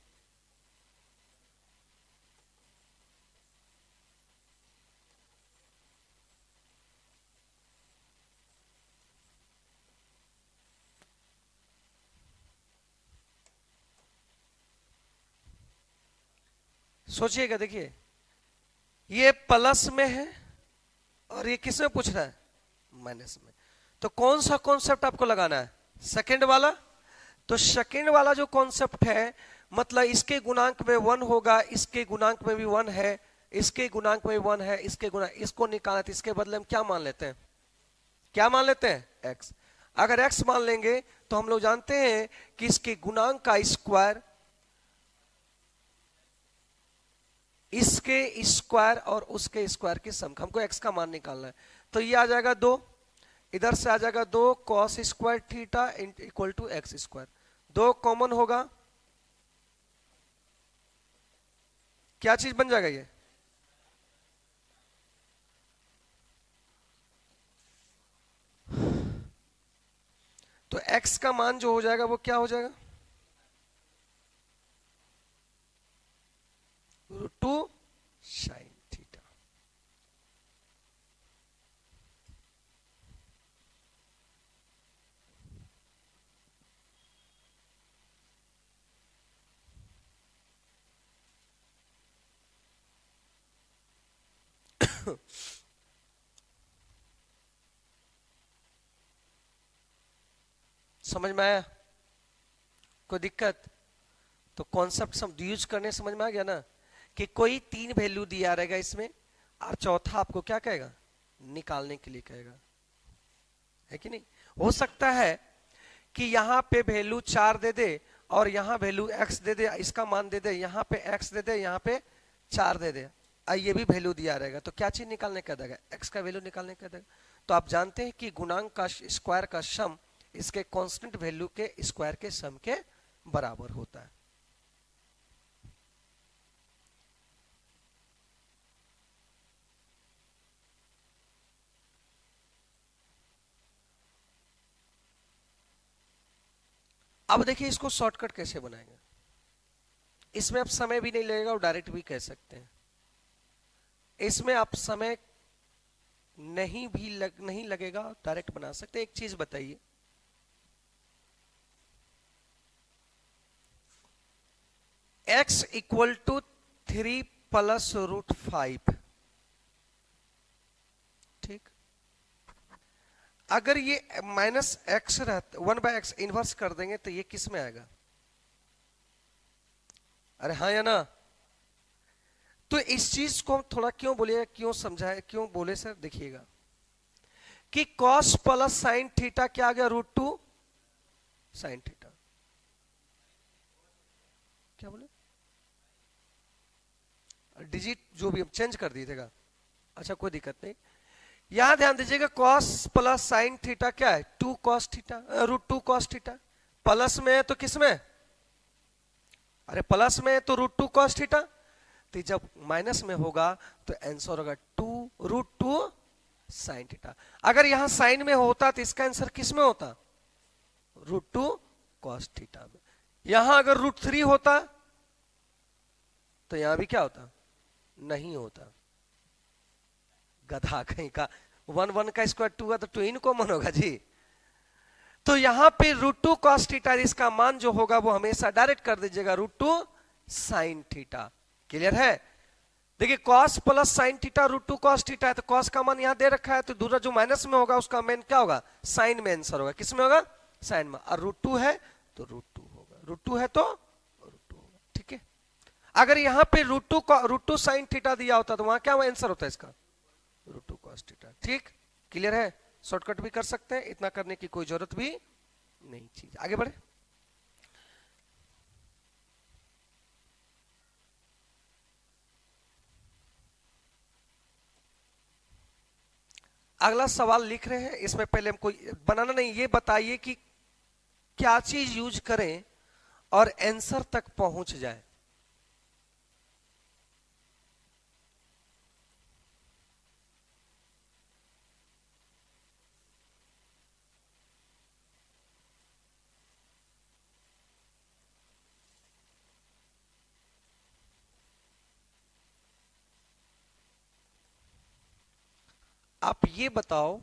सोचिएगा, देखिए ये प्लस में है और ये किस में पूछ रहा है, माइनस में। तो कौन सा कॉन्सेप्ट आपको लगाना है, सेकंड वाला। तो सेकंड वाला जो कॉन्सेप्ट है, मतलब इसके गुणांक में 1 होगा, इसके गुणांक में भी 1 है, इसके गुणांक में 1 है, इसके गुणांक, इसको निकालना है। इसके बदले में क्या मान लेते हैं, क्या मान लेते हैं, x। अगर x मान लेंगे तो हम लोग जानते हैं कि इसके गुणांक का स्क्वायर, इसके स्क्वायर और उसके स्क्वायर की सम, हमको x का मान निकालना है। तो ये आ जाएगा 2, इधर से आ जाएगा 2 cos square theta equal to X square. 2 common होगा, क्या चीज बन जाएगा ये, तो x का मान जो हो जाएगा वो क्या हो जाएगा, √2 sin थीटा। समझ में आया, कोई दिक्कत। तो कॉन्सेप्ट यूज करने समझ में आ गया ना, कि कोई 3 वैल्यू दिया रहेगा इसमें और चौथा आपको क्या कहेगा, निकालने के लिए कहेगा, है कि नहीं। हो सकता है कि यहां पे वैल्यू 4 दे दे और यहां वैल्यू x दे दे, इसका मान दे दे, यहां पे x दे दे, यहां पे 4 दे दे, ये भी वैल्यू दिया रहेगा। तो क्या चीज निकालने का देगा, x का वैल्यू निकालने का देगा। तो आप जानते हैं कि गुणांक का स्क्वायर का सम इसके कांस्टेंट वैल्यू के स्क्वायर के सम के बराबर होता है। अब देखिए इसको शॉर्टकट कैसे बनाएंगे, इसमें अब समय भी नहीं लगेगा और डायरेक्ट भी कह सकते हैं। इसमें आप समय नहीं लगेगा, डायरेक्ट बना सकते। एक चीज बताइए, x इक्वल टू 3 प्लस √5, ठीक। अगर ये माइनस एक्स रहता, 1/x इनवर्स कर देंगे तो ये किस में आएगा, अरे हाँ या ना। तो इस चीज को हम थोड़ा क्यों बोले, क्यों समझाए, क्यों बोले सर, देखिएगा कि कॉस प्लस साइन थीटा क्या आ गया, √2 साइन थीटा। क्या बोले, डिजिट जो भी हम चेंज कर दीजिएगा, अच्छा कोई दिक्कत नहीं। यहां ध्यान दीजिएगा कॉस प्लस साइन थीटा क्या है, 2 cos theta, √2 cos theta. Plus में है तो किस में, अरे प्लस में है तो √2 कॉस थीटा। तो जब माइनस में होगा तो आंसर होगा 2 √2 साइन थीटा। अगर यहां साइन में होता तो इसका आंसर किस में होता, √2 कॉस थीटा में। यहां अगर √3 होता तो यहां भी क्या होता, नहीं होता। गधा कहीं का, 1 का स्क्वायर 2 का तो 2 इन कॉमन होगा जी। तो यहां पे √2 कॉस थीटा, इसका मान जो होगा वो हमेशा डायरेक्ट कर दीजिएगा √2 साइन थीटा। क्लियर है। देखिए cos plus sine theta √2 cos theta है, तो कॉस का मान यहां दे रखा है, तो दूसरा जो माइनस में होगा उसका मान क्या होगा, साइन में आंसर होगा। किस में होगा, साइन में। और √2 है तो √2 होगा, √2 है तो √2 होगा। ठीक है। अगर यहां पे √2 साइन थीटा दिया होता तो वहां क्या आंसर होता है इसका, √2 कॉस थीटा। ठीक, क्लियर है। शॉर्टकट भी कर सकते हैं, इतना करने की कोई जरूरत भी नहीं। चीज आगे बढ़े। अगला सवाल लिख रहे हैं, इसमें पहले हम कोई बनाना नहीं, ये बताइए कि क्या चीज यूज करें और आंसर तक पहुंच जाए। आप ये बताओ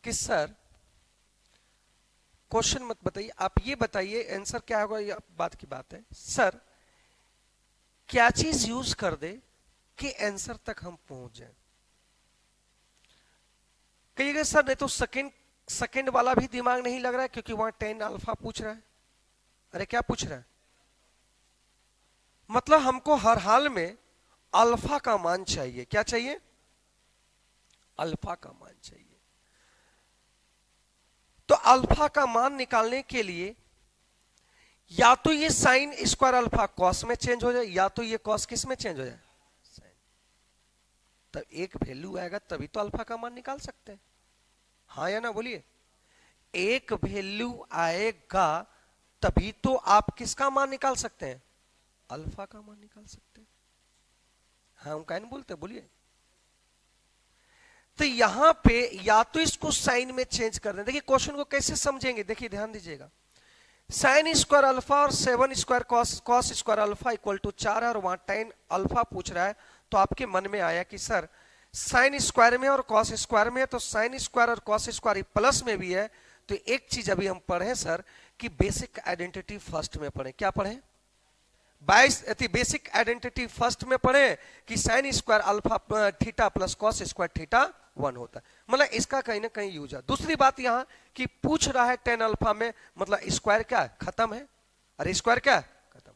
कि सर, क्वेश्चन मत बताइए, आप ये बताइए आंसर क्या होगा, ये बात की बात है। सर क्या चीज यूज कर दे कि आंसर तक हम पहुंच जाए। कहिएगा सर नहीं तो सेकंड वाला भी दिमाग नहीं लग रहा है, क्योंकि वहां 10 अल्फा पूछ रहा है। अरे क्या पूछ रहा है, मतलब हमको हर हाल में अल्फा का मान चाहिए। क्या चाहिए, अल्फा का मान चाहिए। तो अल्फा का मान निकालने के लिए या तो ये साइन स्क्वायर अल्फा कॉस में चेंज हो जाए, या तो ये कॉस किस में चेंज हो जाए, साइन। तब एक वैल्यू आएगा तभी तो अल्फा का मान निकाल सकते हैं। हाँ या ना बोलिए, एक वैल्यू आएगा तभी तो आप किसका मान निकाल सकते हैं, अल्फा का मान निकाल सकते हैं। हाँ हम क्या बोलते हैं, बोलिए। तो यहां पे या तो इसको साइन में चेंज कर दें। देखिए क्वेश्चन को कैसे समझेंगे, देखिए ध्यान दीजिएगा। साइन स्क्वायर अल्फा और 7 square cos square alpha equal to 4 है, और वहां 10 अल्फा पूछ रहा है। तो आपके मन में आया कि सर साइन स्क्वायर में और कॉस स्क्वायर में है, तो साइन स्क्वायर और कॉस स्क्वायर प्लस में भी है। तो एक चीज अभी हम पढ़े सर कि बेसिक आइडेंटिटी फर्स्ट में पढ़े। क्या पढ़े, बेसिक आइडेंटिटी फर्स्ट में पढ़े कि sine square alpha theta plus cos square theta 1 होता है। मतलब इसका कहीं ना कहीं यूज है। दूसरी बात यहां कि पूछ रहा है 10 अल्फा में, मतलब स्क्वायर क्या है, खत्म है। अरे स्क्वायर क्या है, खत्म।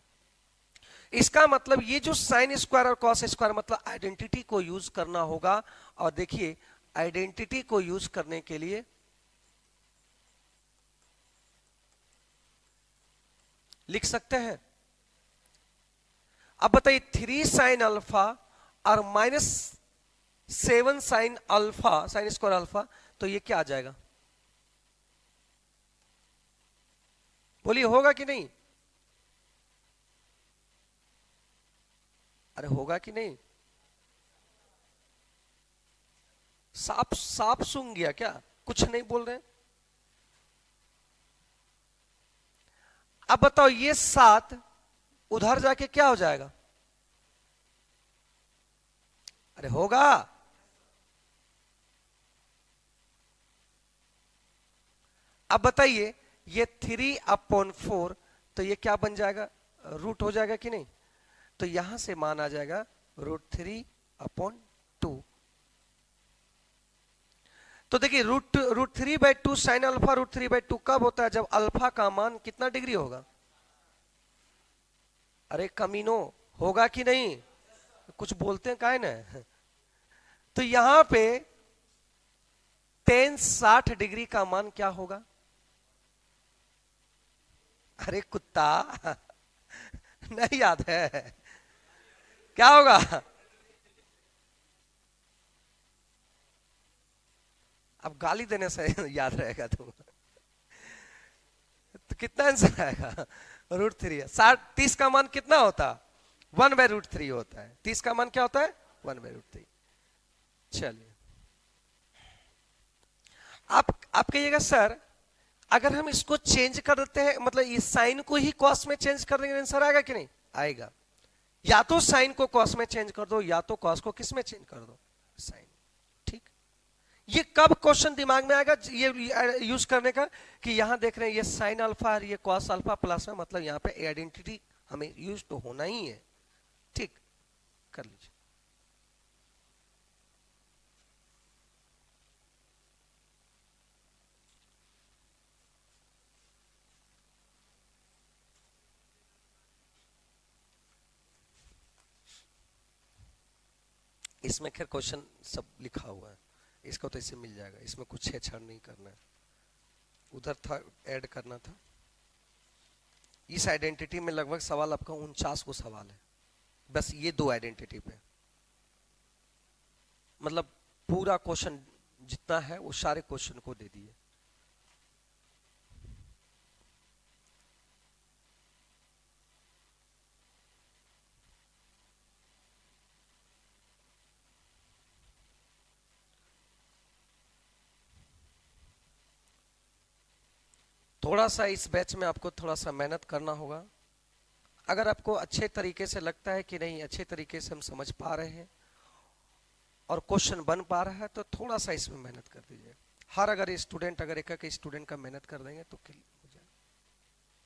इसका मतलब ये जो साइन स्क्वायर और कॉस स्क्वायर, मतलब आइडेंटिटी को यूज करना होगा। और देखिए आइडेंटिटी को यूज करने के लिए लिख सकते हैं। अब बताइए 3 साइन अल्फा और -7 sine alpha, sine square alpha, तो ये क्या आ जाएगा, बोलिए होगा कि नहीं। अरे होगा कि नहीं, साफ साफ सुन गया क्या, कुछ नहीं बोल रहे। अब बताओ ये 7 उधर जाके क्या हो जाएगा, अरे होगा। अब बताइए ये 3/4, तो ये क्या बन जाएगा, रूट हो जाएगा कि नहीं। तो यहां से मान आ जाएगा √3/2। तो देखिए √3/2 साइन अल्फा √3/2 कब होता है, जब अल्फा का मान कितना डिग्री होगा। अरे कमीनो होगा कि नहीं, कुछ बोलते हैं काहे ना। तो यहां पे टेन 60 डिग्री का मान क्या होगा? अरे कुत्ता नहीं याद है, क्या होगा? अब गाली देने से याद रहेगा तुम, तो कितना आंसर आएगा? √3 है। 30 का मान कितना होता? 1/√3 होता है। 30 का मान क्या होता है? 1/√3। चलिए, आप कहिएगा सर अगर हम इसको चेंज कर देते हैं, मतलब इस साइन को ही कॉस में चेंज कर देंगे, आंसर आएगा कि नहीं आएगा? या तो साइन को कॉस में चेंज कर दो, या तो कॉस को किस में चेंज कर दो? साइन। ठीक, ये कब क्वेश्चन दिमाग में आएगा ये यूज करने का, कि यहां देख रहे हैं ये साइन अल्फा और ये कॉस अल्फा प्लस में, मतलब यहां पे आइडेंटिटी हमें यूज तो होना ही है। ठीक, कर लीजिए। इसमें खैर क्वेश्चन सब लिखा हुआ है, इसको तो इससे मिल जाएगा, इसमें कुछ छेड़छाड़ नहीं करना है। उधर था ऐड करना था। इस आइडेंटिटी में लगभग सवाल आपका 49 को सवाल है, बस ये 2 आइडेंटिटी पे। मतलब पूरा क्वेश्चन जितना है वो सारे क्वेश्चन को दे दिए। थोड़ा सा इस बैच में आपको थोड़ा सा मेहनत करना होगा। अगर आपको अच्छे तरीके से लगता है कि नहीं अच्छे तरीके से हम समझ पा रहे हैं और क्वेश्चन बन पा रहा है, तो थोड़ा सा इसमें मेहनत कर दीजिए। हर अगर स्टूडेंट अगर एक स्टूडेंट का मेहनत कर देंगे तो क्लियर हो जाएगा।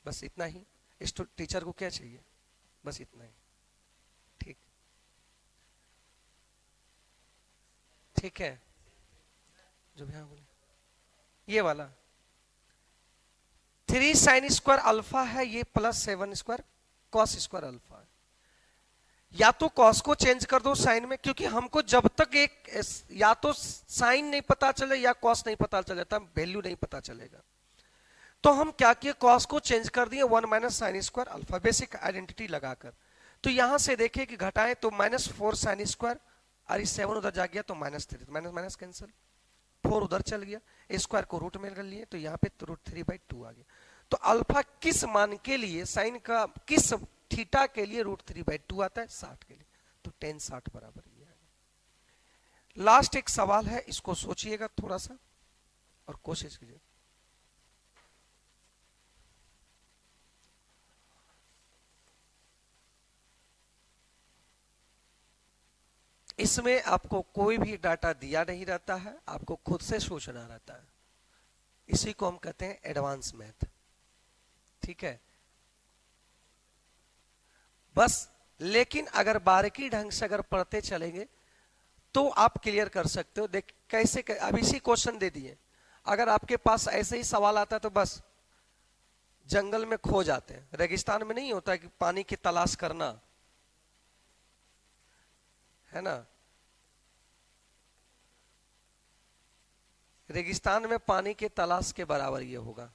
बस इतना ही। इस टीचर को क्या चाहिए? बस इतना ही। ठीक, ठीक है। जो भी हाँ बोले ये वाला 3 साइन स्क्वायर अल्फा है, ये +7 स्क्वायर कॉस स्क्वायर अल्फा है। या तो कॉस को चेंज कर दो साइन में, क्योंकि हमको जब तक एक या तो साइन नहीं पता चले या कॉस नहीं पता चले तब वैल्यू नहीं पता चलेगा। तो हम क्या किए, कॉस को चेंज कर दिए 1 - sine square alpha, basic identity लगाकर। तो यहां से देखिए कि घटाएं तो -4 साइन स्क्वायर, और 7 उधर जा गया तो -3, माइनस माइनस कैंसिल, 4 उधर चल गया, स्क्वायर को रूट में कर लिए तो यहाँ पे √3/2 आ गया। तो अल्फा किस मान के लिए, साइन का किस थीटा के लिए √3/2 आता है? 60 के लिए। तो tan 60 बराबर ये आएगा। लास्ट एक सवाल है, इसको सोचिएगा थोड़ा सा और कोशिश कीजिए। इसमें आपको कोई भी डाटा दिया नहीं रहता है, आपको खुद से सोचना रहता है। इसी को हम कहते हैं एडवांस मैथ। ठीक है, बस। लेकिन अगर बारीकी ढंग से अगर पढ़ते चलेंगे तो आप क्लियर कर सकते हो। देख कैसे अब इसी क्वेश्चन दे दिए, अगर आपके पास ऐसे ही सवाल आता है तो बस जंगल में खो जाते हैं। रेगिस्तान में नहीं होता कि पानी की तलाश करना, है ना? रेगिस्तान में पानी की तलाश के बराबर ये होगा।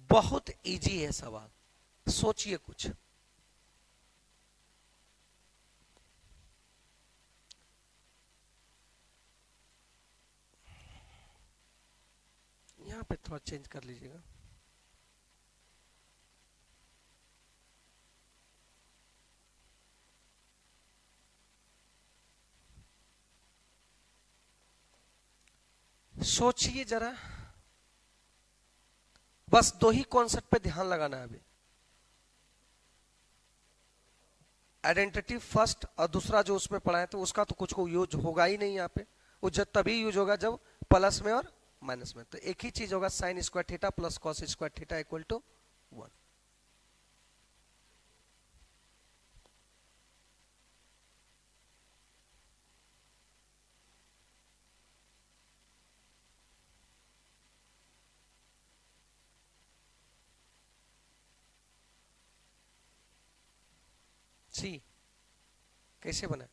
बहुत इजी है सवाल, सोचिए कुछ। यहां पे थोड़ा चेंज कर लीजिएगा। सोचिए जरा, बस 2 ही कॉन्सेप्ट पे ध्यान लगाना है अभी। आइडेंटिटी फर्स्ट, और दूसरा जो उसमें पढ़ाए थे उसका तो कुछ को यूज होगा ही नहीं यहाँ पे। वो जब तभी यूज होगा जब प्लस में और माइनस में। तो एक ही चीज होगा, sine square theta plus cos square theta equal to 1। C कैसे बना,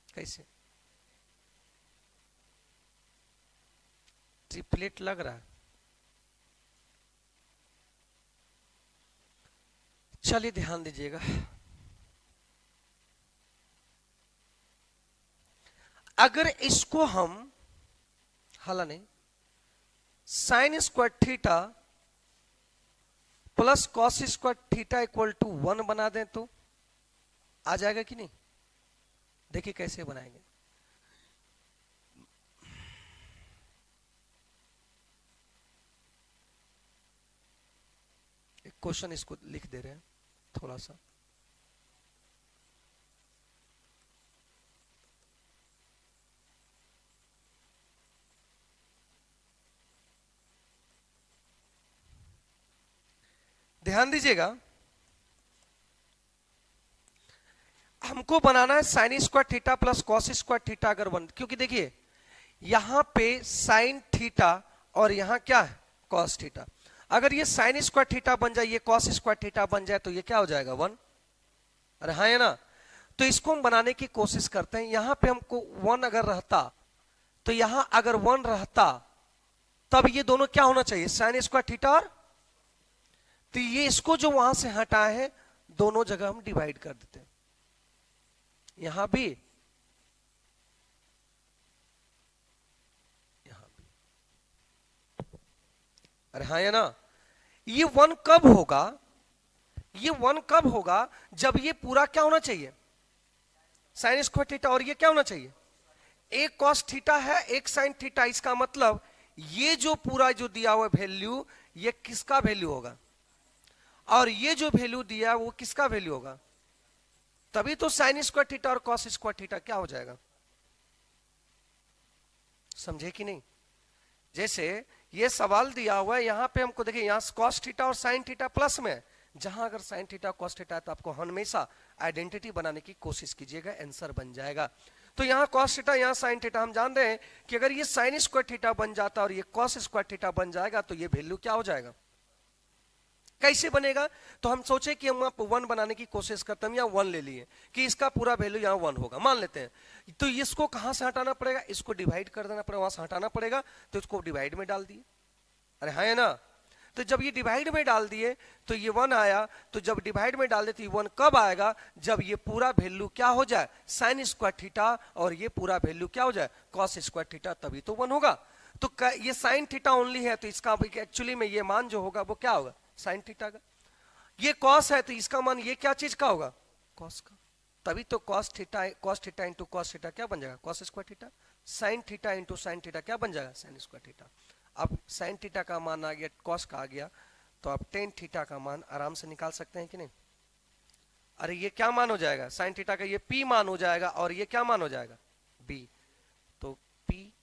कैसे ट्रिपलेट लग रहा है। चलिए ध्यान दीजिएगा, अगर इसको हम हाला नहीं sine square theta plus cos square theta equal to 1 बना दें तो आ जाएगा कि नहीं? देखिए कैसे बनाएंगे। एक क्वेश्चन इसको लिख दे रहे हैं थोड़ा सा। ध्यान दीजिएगा, हमको बनाना है sine square theta plus cos square theta अगर 1, क्योंकि देखिए यहां पे साइन थीटा और यहां क्या है कॉस थीटा। अगर ये साइन स्क्वायर थीटा बन जाए, ये कॉस स्क्वायर थीटा बन जाए तो ये क्या हो जाएगा 1। अरे हाँ है ना, तो इसको हम बनाने की कोशिश करते हैं। यहां पे हमको 1 अगर रहता तो यहां अगर 1 रहता तब ये दोनों क्या होना चाहिए साइन स्क्वायर थीटा और, तो ये इसको जो वहां से हटाए हैं दोनों जगह हम डिवाइड कर देते हैं, यहां भी यहां भी। अरे हाँ है ना, ये 1 कब होगा, ये 1 कब होगा जब ये पूरा क्या होना चाहिए साइन स्क्वायर थीटा और ये क्या होना चाहिए एक कॉस थीटा है एक साइन थीटा। इसका मतलब ये जो पूरा जो दिया हुआ वैल्यू ये किसका वैल्यू होगा और ये जो वैल्यू दिया वो किसका वैल्यू होगा, तभी तो साइन स्क्वायर थीटा और कॉस स्क्वायर थीटा क्या हो जाएगा। समझे कि नहीं? जैसे ये सवाल दिया हुआ है यहां पे हमको देखिए यहां कॉस थीटा और साइन थीटा प्लस में, जहां अगर साइन थीटा कॉस थीटा है तो आपको हमेशा आइडेंटिटी बनाने की कोशिश कीजिएगा, आंसर बन जाएगा। तो यहां कॉस थीटा यहां साइन थीटा, हम जान रहे हैं कि अगर ये साइन स्क्वायर थीटा बन जाता और ये कॉस स्क्वायर थीटा बन जाएगा तो ये वैल्यू क्या हो जाएगा, कैसे बनेगा। तो हम सोचे कि हम 1 बनाने की कोशिश करते हैं, यहाँ 1 ले लिए कि इसका पूरा वैल्यू यहाँ 1 होगा मान लेते हैं। तो इसको कहां से हटाना पड़ेगा, इसको डिवाइड कर देना पड़ेगा, वहां से हटाना पड़ेगा, तो इसको डिवाइड में डाल दिए। अरे हाँ है ना, तो जब ये डिवाइड में डाल दिए तो ये 1 आया, तो जब डिवाइड में डाल देते 1 कब आएगा जब ये पूरा वैल्यू क्या हो जाए साइन स्क्वायर थीटा और ये पूरा वैल्यू क्या हो जाए कॉस स्क्वायर थीटा, तभी तो 1 होगा। तो ये साइन थीटा ओनली है तो इसका एक्चुअली में ये मान जो होगा वो क्या होगा साइन थीटा का। ये कॉस है तो इसका मान ये क्या चीज का होगा कॉस का, तभी तो cos theta into cos theta क्या बन जाएगा cos square theta, sign theta into sine theta क्या बन जाएगा साइन स्क्वायर थीटा। अब साइन थीटा का मान आ गया कॉस का आ गया, तो आप टेन थीटा का मान आराम से निकाल सकते हैं कि नहीं। अरे ये क्या मान हो जाएगा साइन थीटा का, ये पी मान हो जाएगा और ये क्या मान हो जाएगा बी, तो पी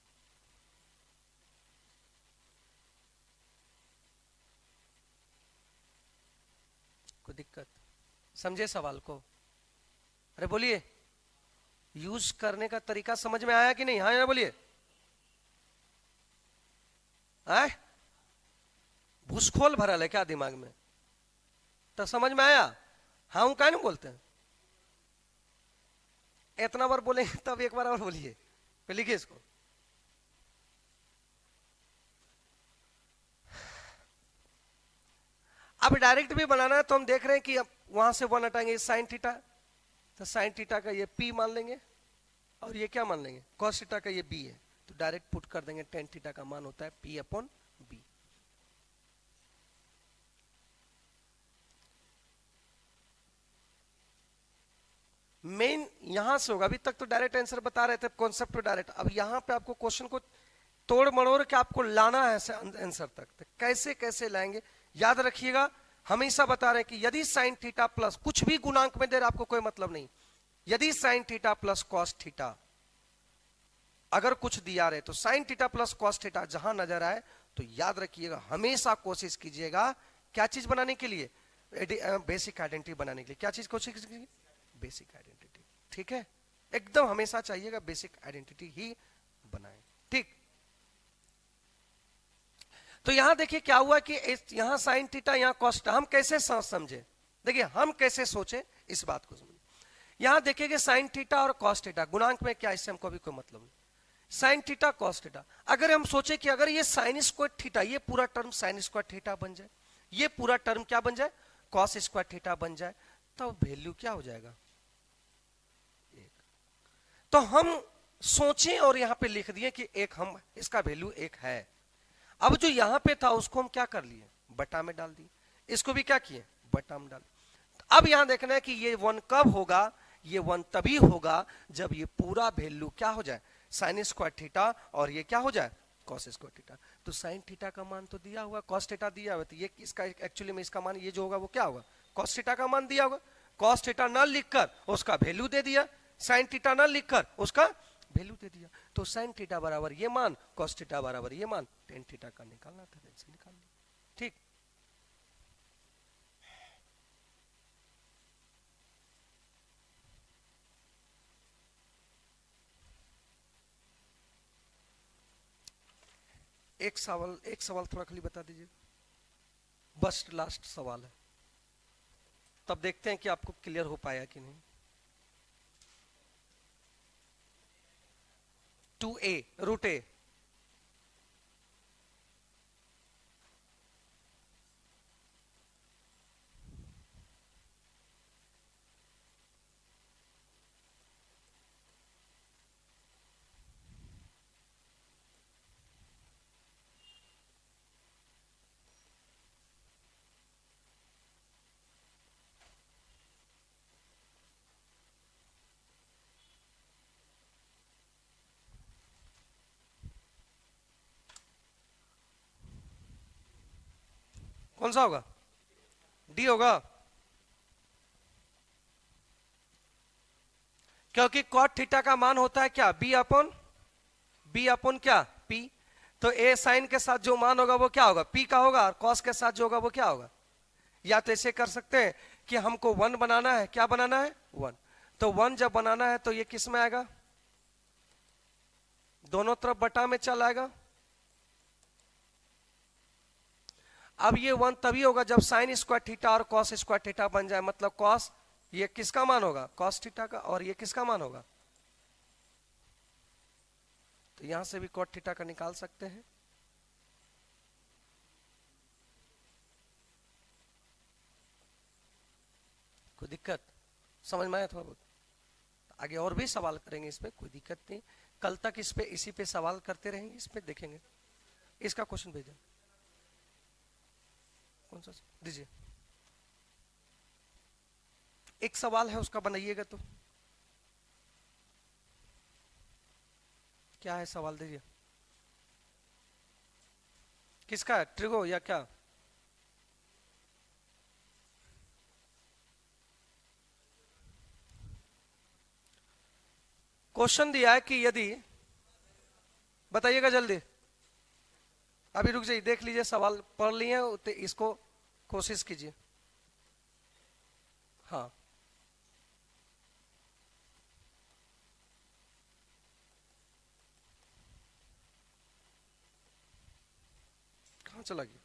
को दिक्कत समझे सवाल को। अरे बोलिए यूज करने का तरीका समझ में आया कि नहीं, हाँ या बोलिए। भूसखोल भरल है क्या दिमाग में, तो समझ में आया। हाँ क्या नहीं बोलते हैं, इतना बार बोलेंगे तब एक बार और बोलिए, लिखिए इसको। अब डायरेक्ट भी बनाना है तो हम देख रहे हैं कि अब वहां से 1 हटाएंगे साइन थीटा, तो साइन थीटा का ये p मान लेंगे और ये क्या मान लेंगे कॉस थीटा का ये b है, तो डायरेक्ट पुट कर देंगे टेन थीटा का मान होता है p अपॉन b। मेन यहां से होगा, अभी तक तो डायरेक्ट आंसर बता रहे थे कॉन्सेप्ट तो डायरेक्ट, अब यहां पे आपको क्वेश्चन को तोड़ मड़ोड़ के आपको लाना है आंसर तक, तो कैसे कैसे लाएंगे याद रखिएगा। हमेशा बता रहे हैं कि यदि साइन थीटा प्लस कुछ भी गुणांक में दे रहा आपको कोई मतलब नहीं, यदि sign theta plus cos theta अगर कुछ दिया रहे तो sine theta plus cos theta जहां नजर आए तो याद रखिएगा हमेशा कोशिश कीजिएगा क्या चीज बनाने के लिए बेसिक आइडेंटिटी बनाने के लिए, क्या चीज कोशिश कीजिए बेसिक आइडेंटिटी। ठीक है, एकदम हमेशा चाहिएगा बेसिक आइडेंटिटी ही बनाए। ठीक, तो यहां देखिए क्या हुआ कि यहां साइन थीटा यहां कॉस थीटा, हम कैसे समझे, देखिए हम कैसे सोचे इस बात को समझे। यहां देखेंगे साइन थीटा और कॉस थीटा, गुणांक में क्या, इससे हमको अभी कोई मतलब नहीं। साइन थीटा कॉस थीटा, अगर हम सोचे कि अगर ये साइन स्क्वायर थीटा, ये पूरा टर्म साइन स्क्वायर थीटा बन जाए, ये पूरा टर्म क्या बन जाए, कॉस स्क्वायर थीटा बन जाए, तो वैल्यू क्या हो जाएगा, एक। तो हम सोचें और यहां पे लिख दिए कि एक, हम इसका वैल्यू एक है। अब जो यहां पे था उसको हम क्या कर लिए, बटा में डाल दिए, इसको भी क्या किए, बटा में डाल। अब यहां देखना है कि ये वन कब होगा, ये वन तभी होगा जब ये पूरा वैल्यू क्या हो जाए, साइन स्क्वायर थीटा, और ये क्या हो जाए, कॉस स्क्वायर थीटा। तो साइन थीटा का मान तो दिया हुआ, कॉस थीटा दिया हुआ, तो ये इसका एक्चुअली में इसका मान ये जो होगा वो क्या होगा, कॉस थीटा का मान दिया होगा। कॉस थीटा ना लिखकर उसका वैल्यू दे दिया, साइन थीटा ना लिखकर उसका वैल्यू दे दिया। तो साइन थीटा बराबर ये मान, कॉस थीटा बराबर ये मान, टेन थीटा का निकालना था, से निकाल लिया। ठीक, एक सवाल थोड़ा खाली बता दीजिए, बस लास्ट सवाल है, तब देखते हैं कि आपको क्लियर हो पाया कि नहीं। 2a रूट ए, कौन सा होगा, डी होगा, क्योंकि कॉट थीटा का मान होता है क्या, बी अपॉन क्या, पी। तो ए साइन के साथ जो मान होगा वो क्या होगा, पी का होगा, और कॉस के साथ जो होगा वो क्या होगा। या तो ऐसे कर सकते हैं कि हमको वन बनाना है, क्या बनाना है, वन। तो वन जब बनाना है तो ये किस में आएगा, दोनों तरफ बटा में चल आएगा। अब ये वन तभी होगा जब साइन स्क्वायर थीटा और कॉस स्क्वायर थीटा बन जाए, मतलब कॉस, ये किसका मान होगा, कॉस थीटा का, और ये किसका मान होगा। तो यहां से भी कॉट थीटा का निकाल सकते हैं। कोई दिक्कत, समझ में आया थोड़ा बहुत, आगे और भी सवाल करेंगे इस पे, कोई दिक्कत नहीं। कल तक इस पे, इसी पे सवाल करते रहेंगे, इस पे देखेंगे। इसका क्वेश्चन भेजें, कौन सा दीजिए, एक सवाल है उसका बनाइएगा, तो क्या है सवाल, दीजिए। किसका है, ट्रिगो या क्या। क्वेश्चन दिया है कि यदि, बताइएगा जल्दी, अभी रुक जाइए, देख लीजिए सवाल पढ़ लिए, इसको कोशिश कीजिए। हाँ, कहाँ चला गया।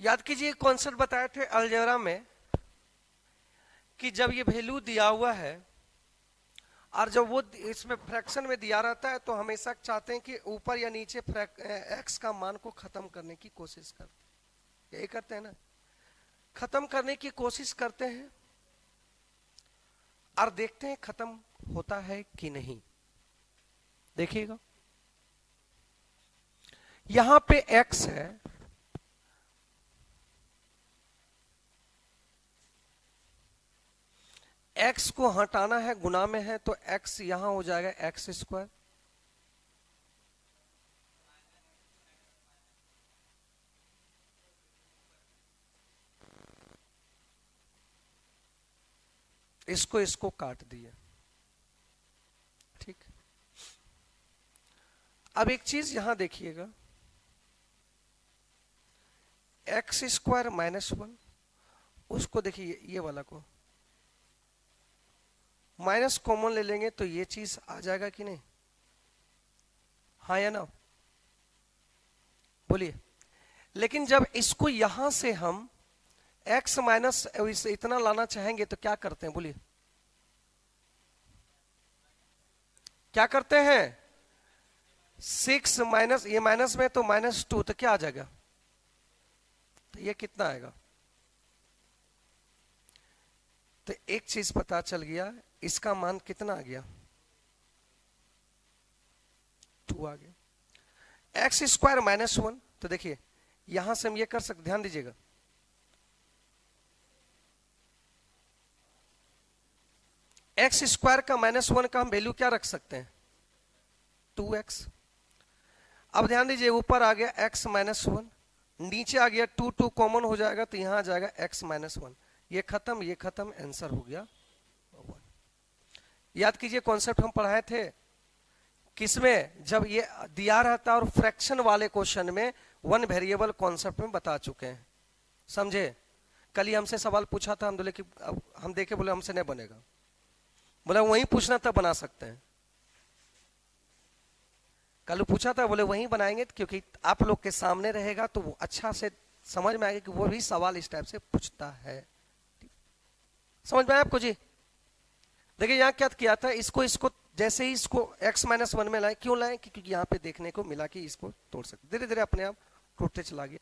याद कीजिए कॉन्सेप्ट बताए थे अलजेब्रा में कि जब ये वैल्यू दिया हुआ है और जब वो इसमें फ्रैक्शन में दिया रहता है तो हमेशा चाहते हैं कि ऊपर या नीचे एक्स का मान को खत्म करने की कोशिश करते हैं, यही करते हैं ना, खत्म करने की कोशिश करते हैं और देखते हैं खत्म होता है कि नहीं। देखिएगा यहां पे x है, x को हटाना है, गुना में है तो x यहां हो जाएगा एक्स स्क्वायर, इसको काट दिया। ठीक, अब एक चीज यहां देखिएगा, एक्स स्क्वायर माइनस 1, उसको देखिए ये वाला को माइनस कॉमन ले लेंगे तो ये चीज आ जाएगा कि नहीं, हाँ या ना, बोलिए। लेकिन जब इसको यहां से हम x माइनस इतना लाना चाहेंगे तो क्या करते हैं, बोलिए क्या करते हैं, 6 माइनस, ये माइनस में तो -2 तो क्या आ जाएगा, तो ये कितना आएगा। तो एक चीज पता चल गया, इसका मान कितना आ गया, 2 आ गया। एक्स स्क्वायर माइनस 1, तो देखिए यहां से हम ये कर सकते, ध्यान दीजिएगा, एक्स स्क्वायर का -1 का हम वैल्यू क्या रख सकते हैं, 2x। अब ध्यान दीजिए ऊपर आ गया x माइनस 1, नीचे आ गया 2 कॉमन हो जाएगा तो यहां आ जाएगा x माइनस 1, ये खत्म, आंसर हो गया 1। याद कीजिए कॉन्सेप्ट हम पढ़ाए थे किसमें, जब ये दिया रहता और फ्रैक्शन वाले क्वेश्चन में वन वेरिएबल कॉन्सेप्ट में बता चुके हैं, समझे। कल ही हमसे सवाल पूछा था, हम बोले कि हम देखे, बोले हमसे नहीं बनेगा, बोले वहीं पूछना था, बना सकते हैं। कल पूछा था, बोले वहीं बनाएंगे क्योंकि आप लोग के सामने रहेगा तो वो अच्छा से समझ में आएगा कि वो भी सवाल इस टाइप से पूछता है। समझ में आया आपको जी। देखिए यहाँ क्या किया था, इसको जैसे ही इसको x माइनस 1 में लाए, क्यों लाए, क्योंकि यहाँ पे देखने को मिला कि इसको तोड़ सकते, धीरे धीरे अपने आप टूटते चला गया।